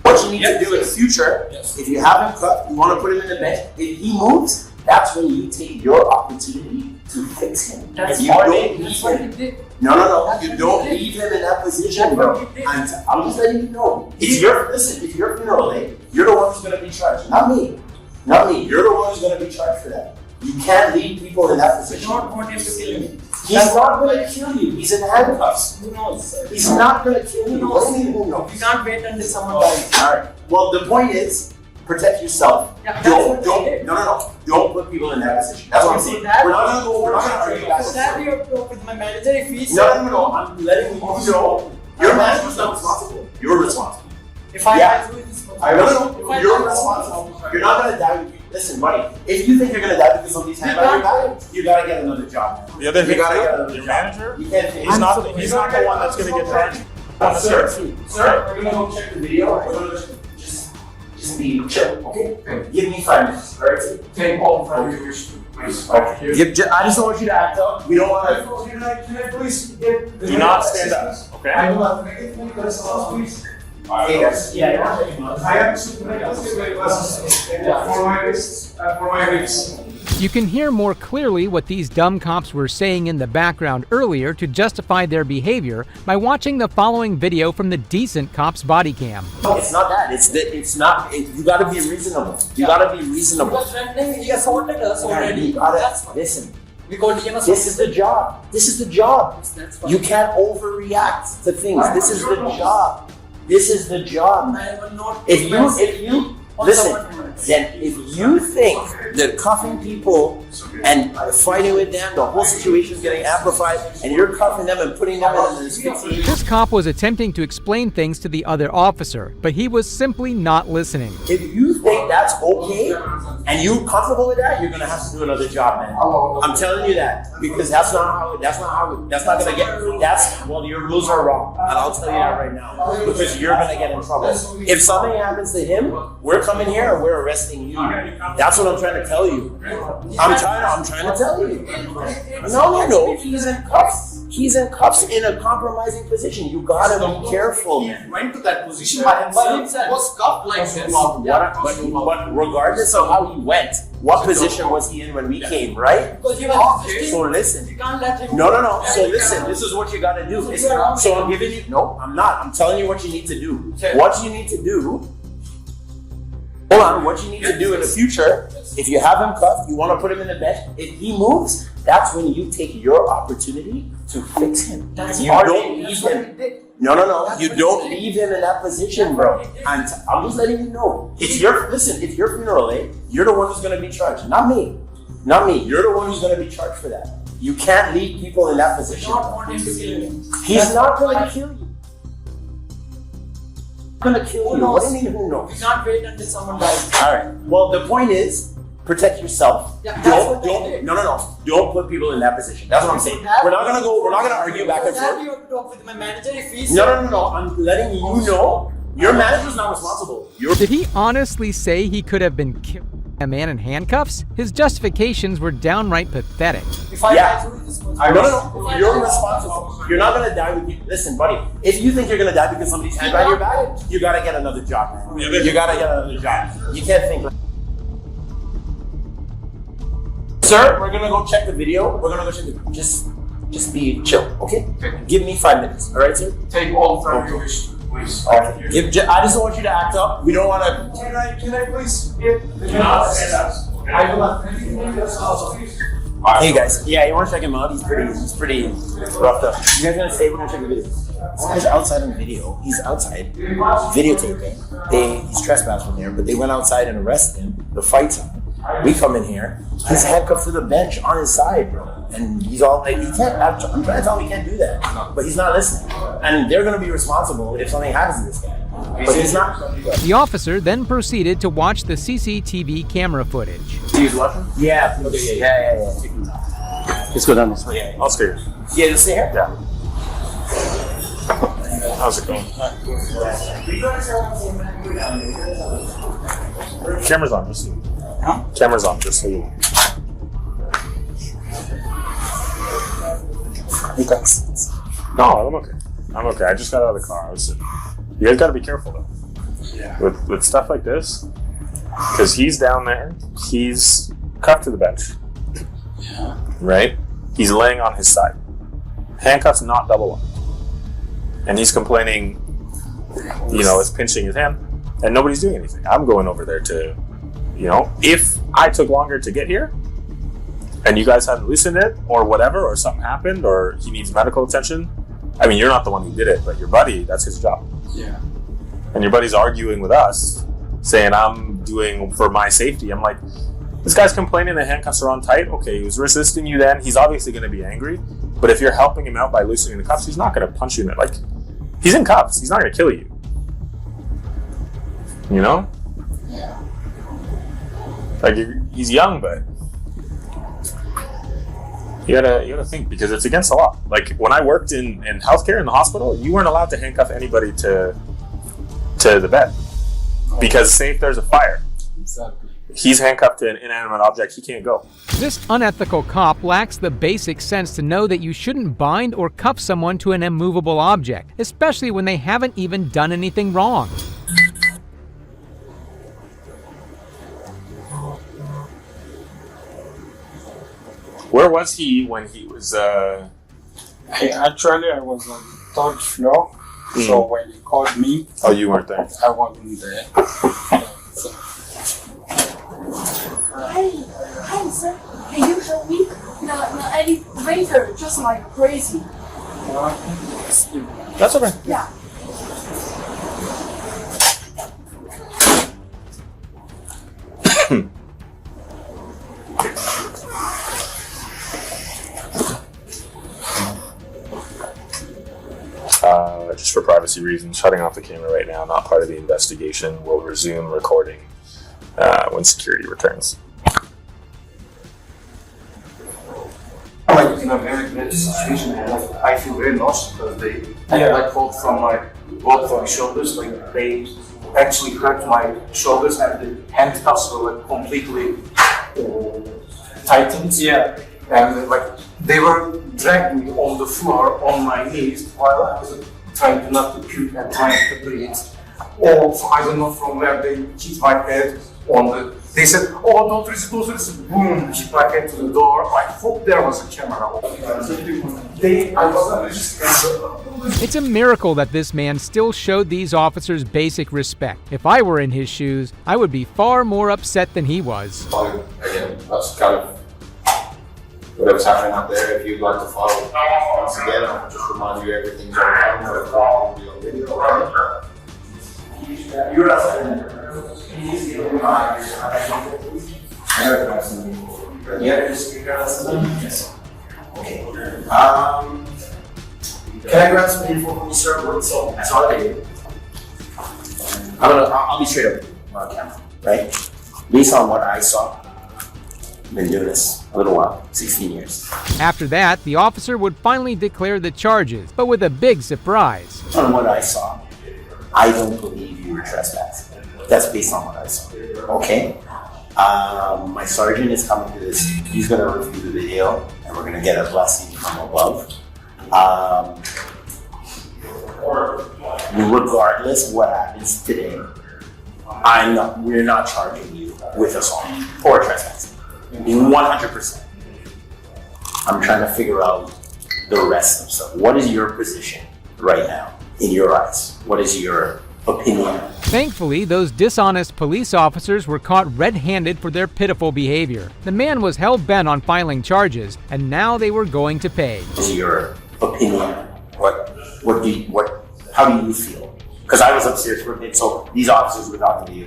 in the future, if you have him cut, you want to put him in the bench, if he moves, that's when you take your opportunity to fix him. That's If you what don't he leave him. did. No. You don't leave him in that position, bro. I'm just letting you know. If you're funeral late, you're the one who's going to be charged. Not me. You're the one who's going to be charged for that. You can't leave people in that position. Not want him to kill me. He's not going to kill you. He's in handcuffs. Who knows? He's not going to kill you. What do you mean who knows? You can't wait until someone dies. Alright. Well, the point is, protect yourself. Yeah, Don't put people in that position. That's what I'm saying. We're not gonna argue that. That you talk with my manager if he's No. I'm letting you know. Your manager's not responsible. You're responsible. If I Yeah. do this, You're responsible. You're not gonna die. Listen, buddy. If you think you're gonna die because somebody's hand on your back, you gotta get another job. The other thing, You gotta get another your job. manager, You can't. he's not the one that's going to get charged. Sir, we're gonna go check the video. We're gonna just be chill, okay? Give me 5 minutes, alright? take all from you wish to. Please. I just don't want you to act up. We don't want to. Can I please Do not stand up, okay? I will make it please. Yeah. I am for my wrists. You can hear more clearly what these dumb cops were saying in the background earlier to justify their behavior by watching the following video from the decent cop's body cam. No, it's not that. It's not. You gotta be reasonable. You gotta be reasonable. He assaulted us already. Listen. Because This is the job. This is the job. You can't overreact to things. This is the job. This is the job. If you listen, then if you think that cuffing people and fighting with them, the whole situation is getting amplified, and you're cuffing them and putting them in this 15. This cop was attempting to explain things to the other officer, but he was simply not listening. If you think that's okay and you're comfortable with that, you're gonna have to do another job, man. I'm telling you that because that's not gonna get. Your rules are wrong, and I'll tell you that right now because you're gonna get in trouble. If something happens to him, we're coming here and we're arresting you. That's what I'm trying to tell you. I'm trying to tell you. No. He's in cuffs. He's in cuffs in a compromising position. You gotta be careful. He went to that position by himself. He was cuffed like this. But regardless of how he went, what position was he in when we came, right? So listen. You can't let him. No. So listen, this is what you gotta do. So I'm giving you, no, I'm not. I'm telling you what you need to do. What you need to do Hold on, what you need to do in the future, if you have him cuffed, you want to put him in the bench, if he moves, that's when you take your opportunity to fix him. You don't leave him. No. You don't leave him in that position, bro. I'm just letting you know. It's your funeral, eh? You're the one who's going to be charged, not me. Not me. You're the one who's going to be charged for that. You can't leave people in that position. He's not going to kill you. Gonna kill you. What do you mean who knows? We can't wait until someone dies. Alright. Well, the point is, protect yourself. Yeah, Don't put people in that position. That's what I'm saying. We're not gonna argue back and forth. You have to talk with my manager if he's No. I'm letting you know your manager's not responsible. Did he honestly say he could have been killed by a man in handcuffs? His justifications were downright pathetic. No. You're responsible. You're not gonna die with you. Listen, buddy. If you think you're gonna die because somebody's hand behind your back, you gotta get another job, man. You gotta get another job. You can't think like. Sir, we're gonna go check the video. Just be chill, okay? Give me 5 minutes, all right, sir? Take all time you wish, please. Okay. I just don't want you to act up. We don't want to. Can I please? Hey guys, yeah, you want to check him out? He's pretty roughed up. You guys gonna stay? We're gonna check the video. This guy's outside on the video. He's outside videotaping. He's trespassing there, but they went outside and arrested him. The fight's on. We come in here. He's handcuffed to the bench on his side, bro. And he's all like, he can't. I'm trying to tell him he can't do that, but he's not listening. And they're gonna be responsible if something happens to this guy. But he's not. The officer then proceeded to watch the CCTV camera footage. He's watching? Yeah. Okay, yeah. Let's go down this way. I'll stay here. Yeah, just stay here? Yeah. How's it going? Camera's on, just so you. Huh? Camera's on, just so you. You guys. No, I'm okay. I just got out of the car. You guys gotta be careful though. Yeah. With stuff like this, because he's down there, he's cuffed to the bench. Yeah. Right? He's laying on his side. Handcuffs not double locked. And he's complaining, it's pinching his hand, and nobody's doing anything. I'm going over there to, if I took longer to get here, and you guys hadn't loosened it, or whatever, or something happened, or he needs medical attention, I mean, you're not the one who did it, but your buddy, that's his job. Yeah. And your buddy's arguing with us, saying I'm doing for my safety. I'm like, this guy's complaining the handcuffs are on tight. Okay, he was resisting you then. He's obviously going to be angry. But if you're helping him out by loosening the cuffs, he's not going to punch you in it. Like, he's in cuffs. He's not going to kill you. Yeah. Like, he's young, but you gotta think, because it's against the law. Like, when I worked in healthcare in the hospital, you weren't allowed to handcuff anybody to the bed, because say if there's a fire, Exactly. He's handcuffed to an inanimate object, he can't go. This unethical cop lacks the basic sense to know that you shouldn't bind or cuff someone to an immovable object, especially when they haven't even done anything wrong. Where was he when he was Actually, I was on the third floor, so when he called me... Oh, you weren't there? I wasn't there. Hi, sir. Can you help me? The elevator just like crazy. That's okay. Yeah. Just for privacy reasons, shutting off the camera right now, not part of the investigation. We'll resume recording when security returns. I'm in a very bad situation, and I feel very lost because they pulled from both my shoulders, like they actually hurt my shoulders, and the handcuffs were like completely tightened. Yeah, and they were dragging me on the floor on my knees while I was trying not to puke and trying to breathe. Or I don't know from where they hit my head on the They said, oh, don't resist, boom, she back into the door. I hope there was a camera. It's a miracle that this man still showed these officers basic respect. If I were in his shoes, I would be far more upset than he was. Again, that's kind of whatever's happening out there. If you'd like to follow, once again, I'll just remind you everything's okay. No problem. Be on video. Yes. Okay. Can I grab some info from you, sir? So that's all I did. I'll be straight up with you on camera, right? Based on what I saw, I've been doing this a little while, 16 years. After that, the officer would finally declare the charges, but with a big surprise. On what I saw, I don't believe you were trespassing. That's based on what I saw. Okay? My sergeant is coming to this. He's going to review the video, and we're going to get a blessing from above. Regardless of what happens today, we're not charging you with assault or trespassing. 100%. I'm trying to figure out the rest of stuff. What is your position right now in your eyes? What is your opinion? Thankfully, those dishonest police officers were caught red-handed for their pitiful behavior. The man was hell-bent on filing charges, and now they were going to pay. What is your opinion? How do you feel? Because I was upstairs for a bit, so these officers were talking to you.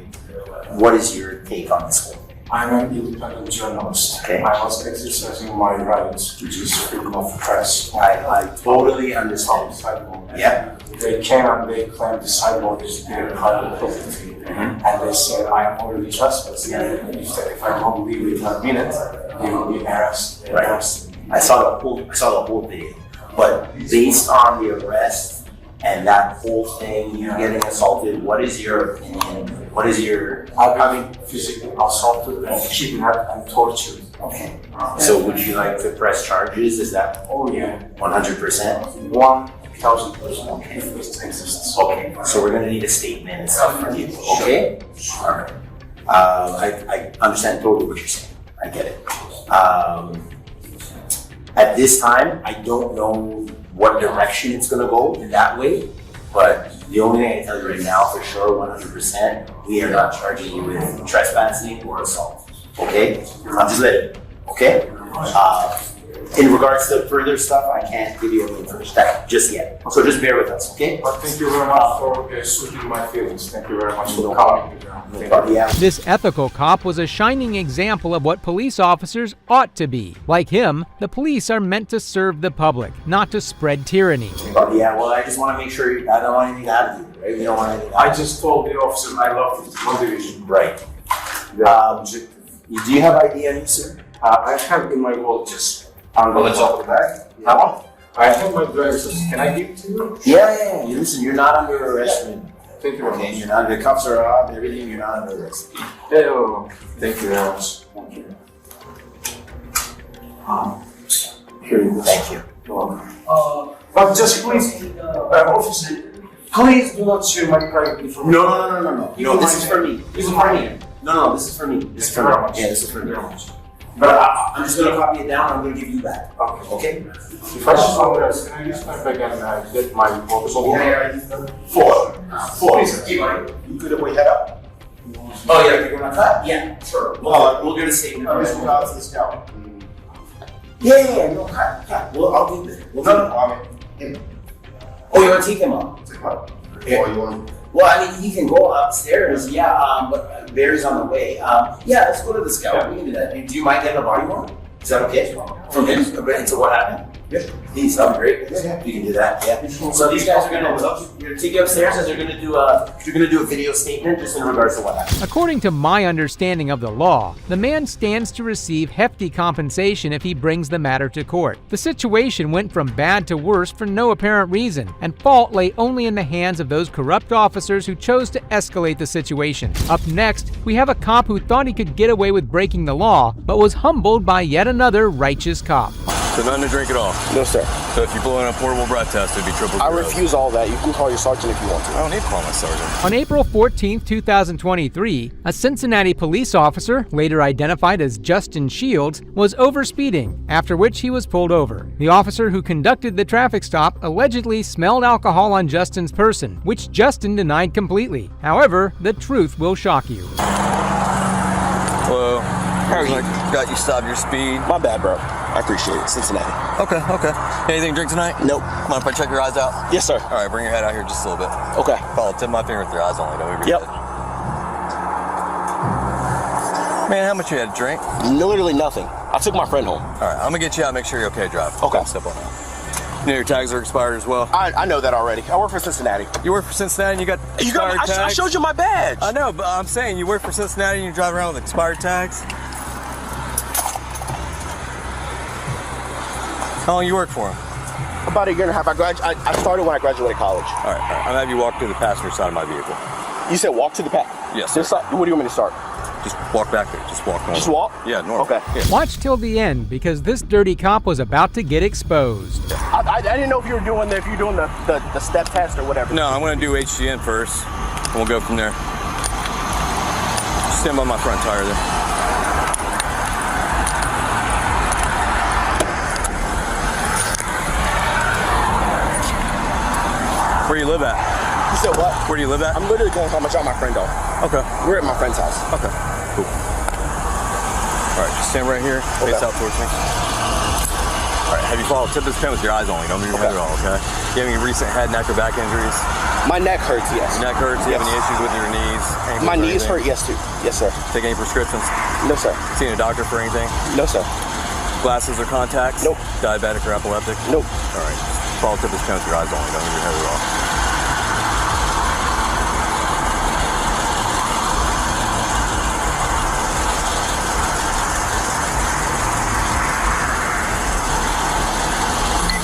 What is your take on this whole thing? I'm an independent journalist. Okay. I was exercising my rights, which is freedom of press. I totally understand. Yeah. They came and they claimed the sidewalk is their private property. And they said, I am already trespassing. If I don't leave within a minute, they will be arrested. Right. I saw the whole video. But based on the arrest and that whole thing, you getting assaulted, what is your opinion? What is your... I've been physically assaulted and kidnapped and tortured. Okay. So would you like to press charges? Is that... Oh yeah. 100%? 1000%. Okay. If it exists. Okay. So we're going to need a statement and stuff from you. Okay? Alright. I understand totally what you're saying. I get it. At this time, I don't know what direction it's going to go in that way, but the only thing I can tell you right now for sure, 100%, we are not charging you with trespassing or assault. Okay? I'm just letting you. Okay? In regards to further stuff, I can't give you any information just yet. So just bear with us, okay? But thank you very much for soothing my feelings. Thank you very much for coming. This ethical cop was a shining example of what police officers ought to be. Like him, the police are meant to serve the public, not to spread tyranny. Yeah, well, I just want to make sure I don't want anything out of you, right? We don't want anything out of you. I just told the officer I love you. One division. Right. Do you have ID on you, sir? I have in my wallet just on the top of the bag. Yeah. I have my driver's license. Can I give it to you? Yeah. Listen, you're not under arrest. Thank you very much. You're not, the cuffs are off, everything, you're not under arrest. Hello. Thank you very much. Thank you. Here you go. Thank you. You're welcome. But just please, officer, please do not share my private information. No. No, this is for me. This is for me. No, this is for me. This is for me. Yeah, this is for me. But I'm just going to copy it down and I'm going to give you back. Okay? If I just want can I use my bag and get my photos over? Yeah. Four. Please, you could have waited that up. Oh, yeah, you're going to cut? Yeah, sure. Well, we'll get a statement. Yeah, no, cut. Well, I'll do that. Oh, you want to take him up? Take what? Yeah. Oh, you want? Well, I mean, he can go upstairs, but Barry's on the way. Let's go to the scout. We can do that. Do you mind getting a body worn? Is that okay? From him? So what happened? Yeah. Please, that'd be great. Yeah. You can do that. Yeah. So these guys are gonna take you upstairs and they're gonna do a video statement just in regards to what happened. According to my understanding of the law, the man stands to receive hefty compensation if he brings the matter to court. The situation went from bad to worse for no apparent reason, and fault lay only in the hands of those corrupt officers who chose to escalate the situation. Up next, we have a cop who thought he could get away with breaking the law, but was humbled by yet another righteous cop. So nothing to drink at all? No, sir. So if you blow in a portable breath test, it'd be triple I zeros. refuse all that. You can call your sergeant if you want to. I don't need to call my sergeant. On April 14, 2023, a Cincinnati police officer, later identified as Justin Shields, was overspeeding, after which he was pulled over. The officer who conducted the traffic stop allegedly smelled alcohol on Justin's person, which Justin denied completely. However, the truth will shock you. Hello. Got you stopped your speed. My bad, bro. I appreciate it. Cincinnati. Okay. Anything to drink tonight? Nope. Mind if I check your eyes out? Yes, sir. All right, bring your head out here just a little bit. Okay. Follow, tip my finger with your eyes only. Don't move your Yep. head. Man, how much you had to drink? Literally nothing. I took my friend home. All right, I'm gonna get you out and make sure you're okay to drive. Okay. Step on that. You know your tags are expired as well? I know that already. I work for Cincinnati. You work for Cincinnati and you got expired tags? I showed you my badge. I know, but I'm saying you work for Cincinnati and you drive around with expired tags? How long you work for him? About a year and a half. I started when I graduated college. All right. I'm gonna have you walk to the passenger side of my vehicle. You said walk to the path? Yes, This side? What do you want me to start? Just walk back there. Just walk normal. Just walk? Yeah, normal. Okay. Yeah. Watch till the end, because this dirty cop was about to get exposed. I didn't know if you were doing the step test or whatever. No, I'm gonna do HGN first, and we'll go from there. Stand by my front tire there. Where you live at? You said what? Where do you live at? I'm literally going home. I dropped my friend off. Okay. We're at my friend's house. Okay. Cool. All right, just stand right here. Face out towards me. All right, have you followed? Tip this pen with your eyes only. Don't move your head at all, okay? Do you have any recent head, neck, or back injuries? My neck hurts, yes. Your neck hurts? Do you have any issues with your knees? My knees hurt, yes, too. Yes, sir. Take any prescriptions? No, sir. Seen a doctor for anything? No, sir. Glasses or contacts? Nope. Diabetic or epileptic? Nope. All right. Follow tip this pen with your eyes only. Don't move your head at all.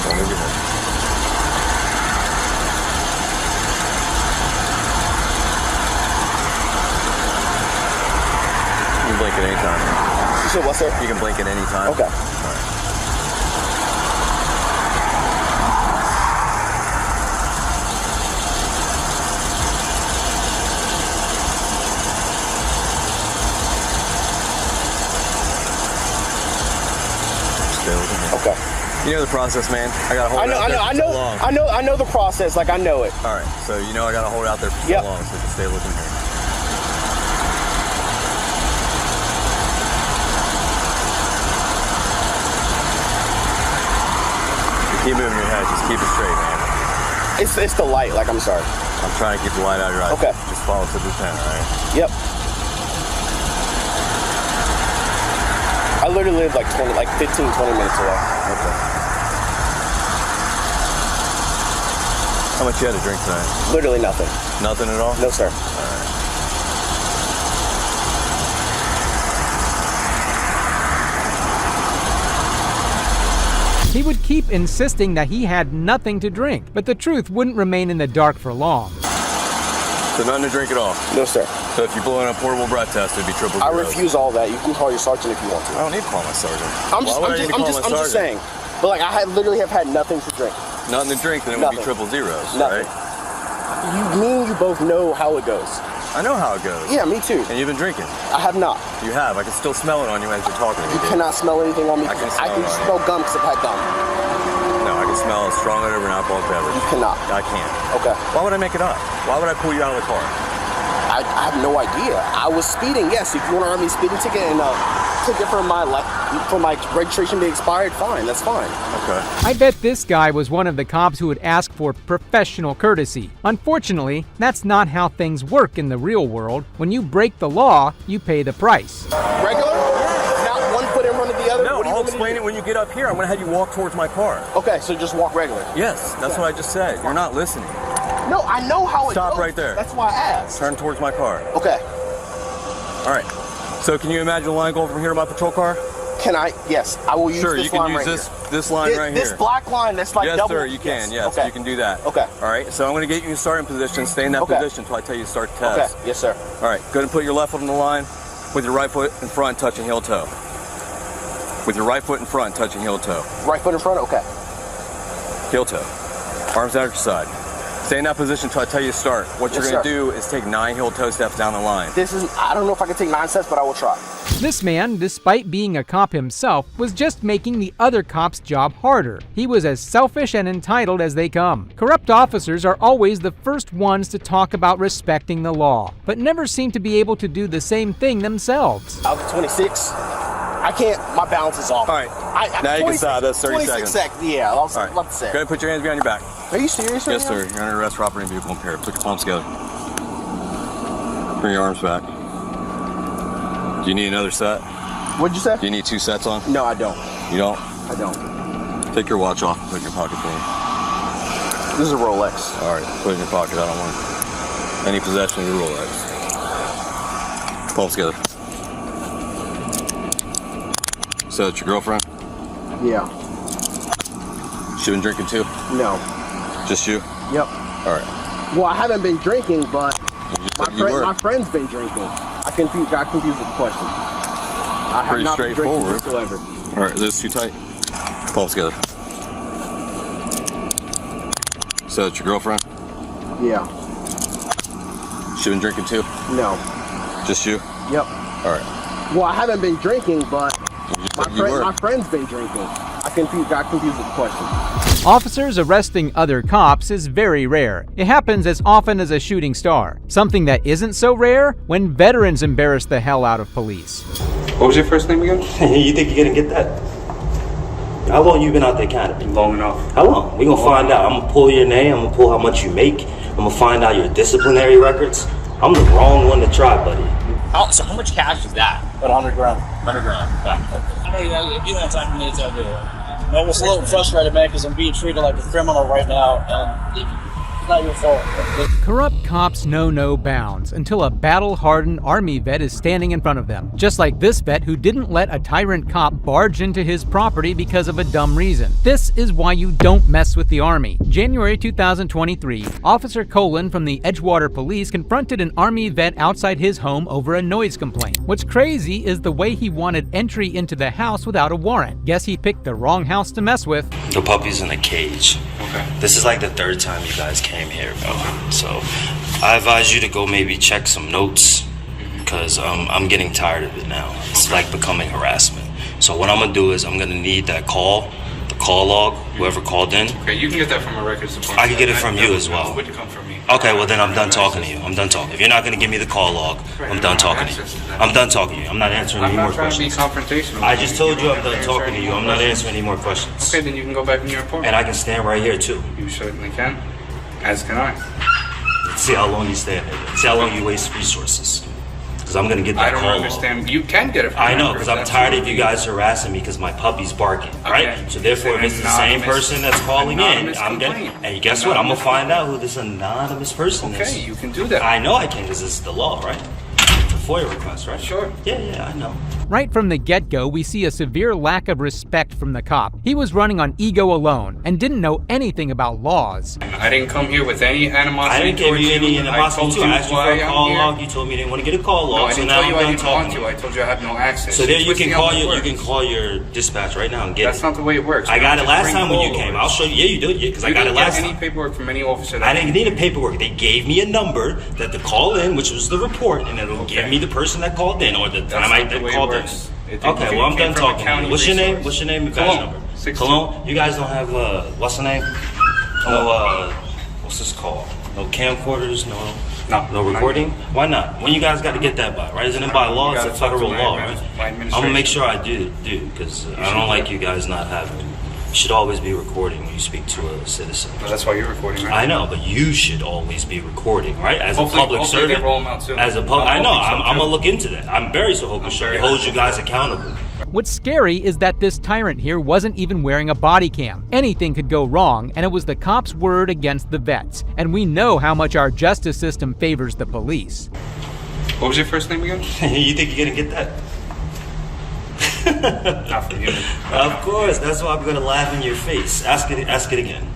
Don't move your head. You can blink at any time. You said what, sir? You can blink at any time. Okay. All right. Okay. You know the process, man. I gotta hold it out there for so long. I know the process. Like I know it. All right. So you know I gotta hold it out there for so long. So just stay looking here. Keep moving your head. Just keep it straight, man. It's the light. Like I'm sorry. I'm trying to keep the light out of your eyes. Okay. Just follow to the pen, all right? Yep. I literally live like 15, 20 minutes away. Okay. How much you had to drink tonight? Literally nothing. Nothing at all? No, sir. All right. He would keep insisting that he had nothing to drink, but the truth wouldn't remain in the dark for long. So nothing to drink at all? No, sir. So if you blow in a portable breath test, it'd be triple zeros. I refuse all that. You can call your sergeant if you want to. I don't need to call my sergeant. I'm just saying. But like I literally have had nothing to drink. Nothing to drink, then it would be triple zeros, nothing. right? Me and you both know how it goes. I know how it goes. Yeah, me too. And you've been drinking. I have not. You have. I can still smell it on you as you're talking to me. You cannot smell anything on me. I can smell gum because I've had gum. No, I can smell a strong odor of an alcoholic beverage. You cannot. I can't. Okay. Why would I make it up? Why would I pull you out of the car? I have no idea. I was speeding. Yes, if you want to earn me a speeding ticket and ticket for my registration being expired, fine. That's fine. Okay. I bet this guy was one of the cops who would ask for professional courtesy. Unfortunately, that's not how things work in the real world. When you break the law, you pay the price. Regular? Not one foot in front of the other? No, I'll explain it when you get up here. I'm going to have you walk towards my car. Okay, so just walk regular. Yes, that's what I just said. You're not listening. No, I know how it Stop goes. right there. That's why I asked. Turn towards my car. Okay. All right. So can you imagine the line going from here to my patrol car? Can I? Yes, I will use Sure, this line right you can use this line right here. This black line that's like double. Yes, sir, you can. Yes, okay. you can do that. Okay. All right, so I'm going to get you in starting position. Stay in that position until I tell you to start the test. Okay. Yes, sir. All right, go ahead and put your left foot on the line with your right foot in front, touching heel toe. With your right foot in front, touching heel toe. Right foot in front? Okay. Heel toe. Arms out at your side. Stay in that position until I tell you to start. What you're going to do is take 9 heel toe steps down the line. I don't know if I can take 9 steps, but I will try. This man, despite being a cop himself, was just making the other cop's job harder. He was as selfish and entitled as they come. Corrupt officers are always the first ones to talk about respecting the law, but never seem to be able to do the same thing themselves. I was 26. I can't, my balance is off. All right, now you can stop. That's 30 seconds. Yeah, I was All right. about to say. Go ahead and put your hands behind your back. Are you serious right Yes, sir. You're under arrest for operating vehicle impaired. Put your palms together. Bring your arms back. Do you need another set? What'd you say? Do you need 2 sets on? No, I don't. You don't? I don't. Take your watch off and put it in your pocket for me. This is a Rolex. All right, put it in your pocket. I don't want any possession of your Rolex. Palms together. So that's your girlfriend? Yeah. She been drinking too? No. Just you? Yep. All right. Well, I haven't been drinking, but my my friend's been drinking. I got confused with the question. I have Pretty not been drinking straightforward. whatsoever. All right, those too tight. Palms together. So that's your girlfriend? Yeah. She been drinking too? No. Just you? Yep. All right. Well, I haven't been drinking, but were. my friend's been drinking. Got confused with the question. Officers arresting other cops is very rare. It happens as often as a shooting star. Something that isn't so rare when veterans embarrass the hell out of police. What was your first name again? You think you're gonna get that? How long you been out the academy? Long enough. How long? We gonna find out. I'm gonna pull your name. I'm gonna pull how much you make. I'm gonna find out your disciplinary records. I'm the wrong one to try, buddy. So how much cash is that? About 100 grand. 100 grand. I know you don't have time for me to tell you. I'm just a little frustrated, man, because I'm being treated like a criminal right now, and it's not your fault. Corrupt cops know no bounds until a battle-hardened Army vet is standing in front of them. Just like this vet who didn't let a tyrant cop barge into his property because of a dumb reason. This is why you don't mess with the Army. January 2023, Officer Colin from the Edgewater Police confronted an Army vet outside his home over a noise complaint. What's crazy is the way he wanted entry into the house without a warrant. Guess he picked the wrong house to mess with. The puppy's in a cage. Okay. This is like the 3rd time you guys came here, bro. So I advise you to go maybe check some notes, because I'm getting tired of it now. It's like becoming harassment. So what I'm gonna do is I'm gonna need that call, the call log, whoever called in. Okay, you can get that from a records department. I can get it from you as well. It would come from me. Okay, well then I'm done talking to you. I'm done talking. If you're not gonna give me the call log, I'm done talking to you. I'm done talking to you. I'm not answering any more questions. I'm not trying to be confrontational. I just told you I'm done talking to you. I'm not answering any more questions. Okay, then you can go back in your report. And I can stand right here too. You certainly can. As can I. See how long you stand here. See how long you waste resources. Because I'm gonna get that I don't call understand. You can get it from I know, members. because I'm That's tired what of you do. guys harassing me because my puppy's barking, right? Okay. So therefore, if it's the same Anonymous- person that's calling in, anonymous I'm gonna. complaint. And guess what? I'm gonna find out who this anonymous person is. Okay, you can do that. I know I can, because it's the law, right? It's a FOIA request, right? Sure. Yeah, I know. Right from the get-go, we see a severe lack of respect from the cop. He was running on ego alone and didn't know anything about laws. I didn't come here with any animosity. I didn't give you any animosity too. I asked you for why a I'm call here. log. You told me you didn't want to get a call No, log, I so didn't now tell I'm you I done didn't want talking. to. I told you I have no access. So there You're you can twisting call how it your works. dispatch right now and get That's it. not the way it works. I got it last Bring time when you call came. logs. I'll show you. Yeah, you did, because I You got it didn't get last any time. paperwork from any officer. I didn't need a paperwork. They gave me a number that to call in, which was the report, and it'll give me the person that called in or the That's time I not the way it called in. works. Okay, well I'm done talking. County What's your name? resource. What's your name and badge Cologne. number? 62. Cologne. You guys don't have what's the name? No what's this called? No camcorders. No recording. Why not? When you guys got to get that by, right? Isn't it by law? It's a federal law, right? I'm gonna make sure I do because I don't like you guys not having it. You should always be recording when you speak to a citizen. Well, that's why you're recording, right? I know, but you should always be recording, right? As Hopefully- a public hopefully servant. they roll them out soon. As a public, I I'm know. hoping so, I'm too. gonna look into that. I'm very so hoping it holds you guys accountable. What's scary is that this tyrant here wasn't even wearing a body cam. Anything could go wrong, and it was the cop's word against the vets. And we know how much our justice system favors the police. What was your first name again? You think you're gonna get that? Not for you. Of course, that's why I'm gonna laugh in your face. Ask it again.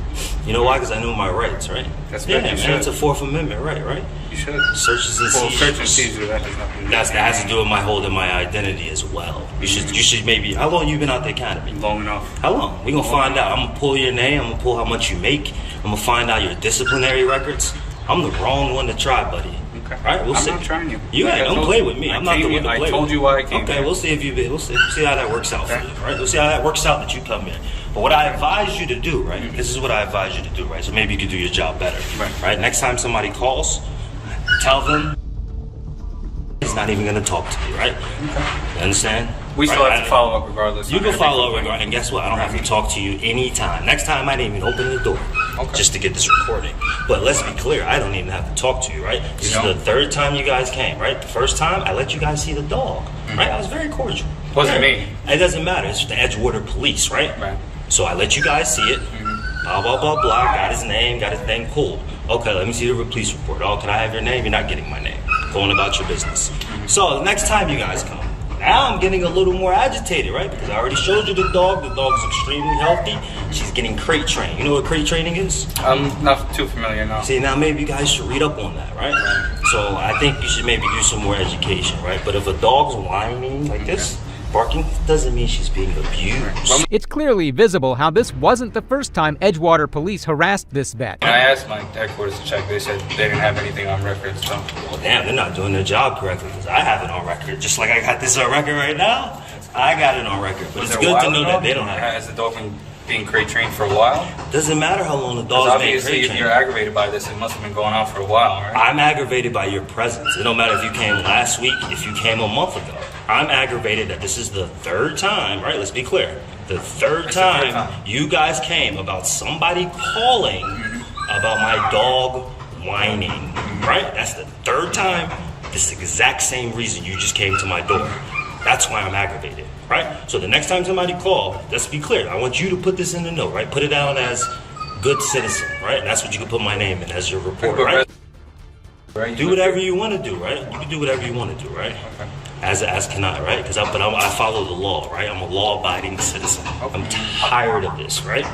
You know why? Because I knew my rights, right? That's yeah, good. You man, should. it's a Fourth Amendment right, right? You should. Searches and seizures. Search and seizure, that has nothing to do that has to do with my holding my identity as well. You should maybe. How long you been out the academy? Long enough. How long? We gonna find out. I'm gonna pull your name. I'm gonna pull how much you make. I'm gonna find out your disciplinary records. I'm the wrong one to try, buddy. Okay. All right, we'll see. I'm not trying you. You ain't. Don't play with me. I'm not the one to play with. I told you why I came. Okay, we'll see if you. We'll see how that works out for you. Right? We'll see how that works out that you come in. But what I advise you to do, right? This is what I advise you to do, right? So maybe you can do your job better, right? Next time somebody calls, tell them he's not even going to talk to you, right? You understand? We still have to follow up regardless. You can follow up regardless, and guess what? I don't have to talk to you anytime. Next time, I didn't even open the door just to get this recording. But let's be clear, I don't even have to talk to you, right? This is the third time you guys came, right? The first time, I let you guys see the dog, right? I was very cordial. Wasn't me. It doesn't matter. It's the Edgewater Police, right? Right. So I let you guys see it. Blah, blah, blah, blah. Got his name, cool. Okay, let me see the police report. Oh, can I have your name? You're not getting my name. Going about your business. So the next time you guys come, now I'm getting a little more agitated, right? Because I already showed you the dog. The dog is extremely healthy. She's getting crate trained. You know what crate training is? I'm not too familiar now. See, now maybe you guys should read up on that, right? So I think you should maybe do some more education, right? But if a dog's whining like this, barking, doesn't mean she's being abused. It's clearly visible how this wasn't the first time Edgewater police harassed this vet. When I asked my headquarters to check, they said they didn't have anything on record, so. Well, damn, they're not doing their job correctly, because I have it on record. Just like I got this on record right now, I got it on record. But it's good to know that they don't have it. Has the dog been being crate trained for a while? Doesn't matter how long the dog's been crate trained. Obviously, if you're aggravated by this, it must have been going on for a while, right? I'm aggravated by your presence. It don't matter if you came last week, if you came a month ago. I'm aggravated that this is the third time, right? Let's be clear. The third time you guys came about somebody calling about my dog whining, right? That's the third time. This exact same reason you just came to my door. That's why I'm aggravated, right? So the next time somebody calls, let's be clear. I want you to put this in the note, right? Put it down as good citizen, right? And that's what you can put my name in as your report, right? Do whatever you want to do, right? You can do whatever you want to do, right? As can I, right? Because I follow the law, right? I'm a law-abiding citizen. I'm tired of this, right?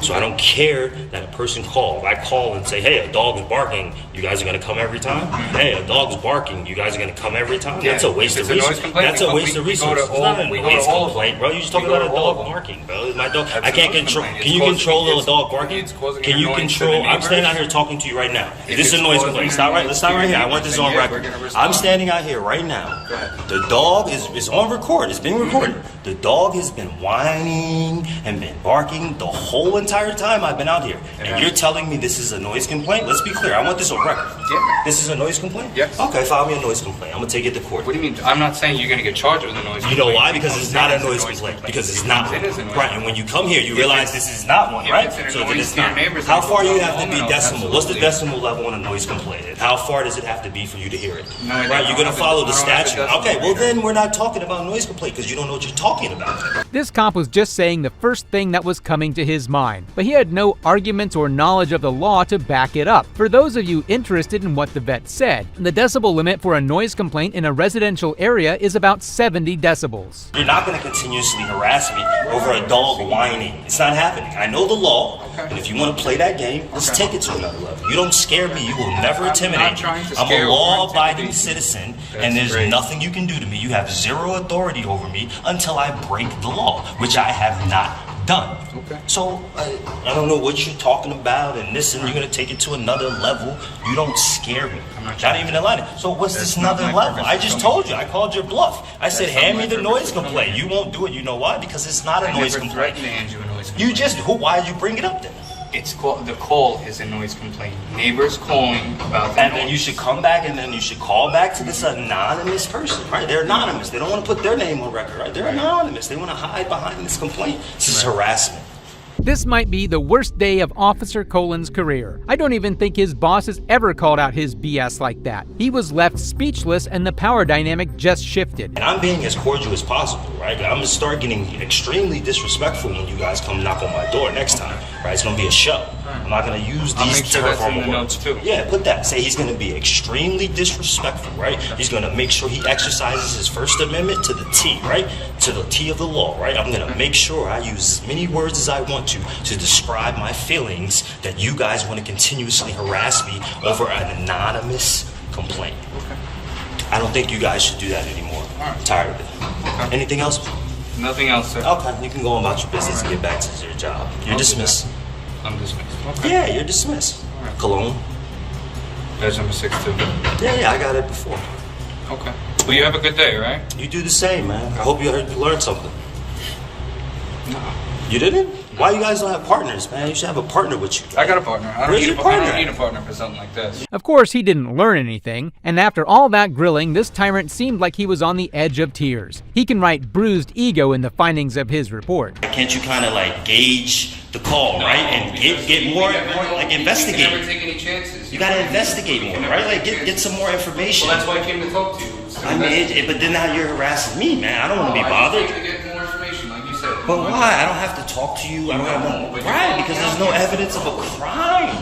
So I don't care that a person calls. If I call and say, hey, a dog is barking, you guys are going to come every time? Hey, a dog's barking, you guys are going to come every time? Yeah. That's a waste of resources. That's a waste of resources. It's not a noise complaint, bro. You're just talking about a dog barking, bro. My dog, I can't control. Can you control a dog barking? Can you control? I'm standing out here talking to you right now. This is a noise complaint. Stop right. Let's stop right here. I want this on record. I'm standing out here right now. The dog is on record. It's being recorded. The dog has been whining and been barking the whole entire time I've been out here. And you're telling me this is a noise complaint? Let's be clear. I want this on record. Yeah. This is a noise complaint? Yes. Okay, file me a noise complaint. I'm going to take it to court. What do you mean? I'm not saying you're going to get charged with a noise complaint. You know why? Because it's not a noise complaint. Because it's not one. Right, and when you come here, you realize this is not one, right? So then it's not. How far do you have to be decimal? What's the decimal level on a noise complaint? And how far does it have to be for you to hear it? Right, you're going to follow the statute. Okay, well then we're not talking about noise complaint because you don't know what you're talking about. This cop was just saying the first thing that was coming to his mind, but he had no arguments or knowledge of the law to back it up. For those of you interested in what the vet said, the decibel limit for a noise complaint in a residential area is about 70 decibels. You're not going to continuously harass me over a dog whining. It's not happening. I know the law, and if you want to play that game, let's take it to another level. You don't scare me. You will never intimidate me. I'm a law-abiding citizen, and there's nothing you can do to me. You have zero authority over me until I break the law, which I have not done. So I don't know what you're talking about and this, and you're going to take it to another level. You don't scare me. Not even in line. So what's this another level? I just told you. I called your bluff. I said, hand me the noise complaint. You won't do it. You know why? Because it's not a noise complaint. You just, why did you bring it up then? It's called, the call is a noise complaint. Neighbors calling about the And then you should come back and then you should call back to this anonymous person, right? They're anonymous. They don't want to put their name on record, right? They're anonymous. They want to hide behind this complaint. This is harassment. This might be the worst day of Officer Colin's career. I don't even think his bosses ever called out his BS like that. He was left speechless and the power dynamic just shifted. And I'm being as cordial as possible, right? I'm gonna start getting extremely disrespectful when you guys come knock on my door next time, right? It's gonna be a show. I'm not gonna use I'll these make sure that's in terrible the words. notes, too. Yeah, put that. Say he's gonna be extremely disrespectful, right? He's gonna make sure he exercises his First Amendment to the T, right? To the T of the law, right? I'm gonna make sure I use as many words as I want to describe my feelings that you guys want to continuously harass me over an anonymous complaint. Okay. I don't think you guys should do that anymore. I'm tired of it. Okay. Anything else? Nothing else, sir. Okay, you can go about your business and get back to your job. You're dismissed. I'm dismissed. Okay. Yeah, you're dismissed. Alright. Cologne. Badge number 62. Yeah, I got it before. Okay. Well, you have a good day, right? You do the same, man. I hope you learned something. No. You didn't? Why you guys don't have partners, man? You should have a partner with you. I got a partner. I don't Where's need your I partner? don't need a partner for something like this. Of course, he didn't learn anything, and after all that grilling, this tyrant seemed like he was on the edge of tears. He can write bruised ego in the findings of his report. Can't you kind of like gauge the call, right? And get more like investigate. You can never take any chances. You gotta investigate more, right? Like get some more information. Well, that's why I came to talk to you. I mean, but then now you're harassing me, man. I don't want to be bothered. I just came to get more information, like you said. But why? I don't have to talk to you. I don't have no. Right? Because there's no evidence of a crime.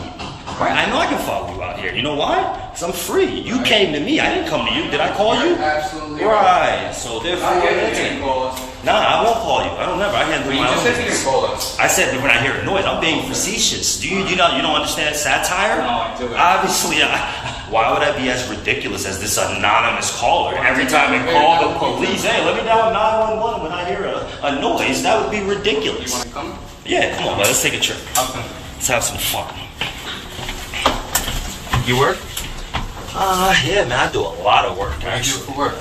Right? I know I can follow you out here. You know why? Because I'm free. You came to me. I didn't come to you. Did I call you? Absolutely. Right. So therefore, nah, I won't call you. I don't never. I handle my own You just said you business. didn't call us. I said that when I hear a noise, I'm being facetious. You don't understand satire? No, I do. Obviously, why would I be as ridiculous as this anonymous caller every time I call the police? Hey, let me dial 911 when I hear a noise. That would be ridiculous. You want to come? Yeah, come on, man. Let's take a trip. Okay. Let's have some fun. You work? Yeah, man. I do a lot of work. What do you do for work?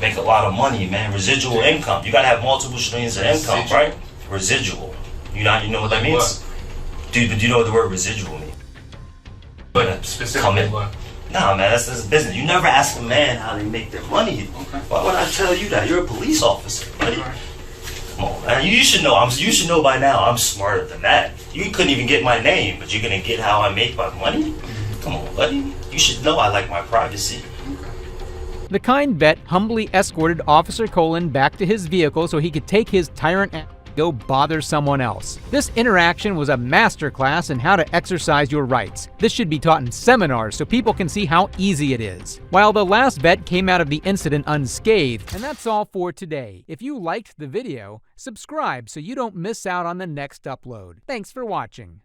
Make a lot of money, man. Residual income. You gotta have multiple streams of income, right? Residual. You know what that means? Dude, do you know what the word residual means? But specifically what? Nah, man, that's business. You never ask a man how they make their money. Okay. Why would I tell you that? You're a police officer, buddy. Come on, man. You should know. You should know by now. I'm smarter than that. You couldn't even get my name, but you're gonna get how I make my money? Come on, buddy. You should know I like my privacy. The kind vet humbly escorted Officer Colin back to his vehicle so he could take his tyrant and go bother someone else. This interaction was a masterclass in how to exercise your rights. This should be taught in seminars so people can see how easy it is. While the last vet came out of the incident unscathed. And that's all for today. If you liked the video, subscribe so you don't miss out on the next upload. Thanks for watching.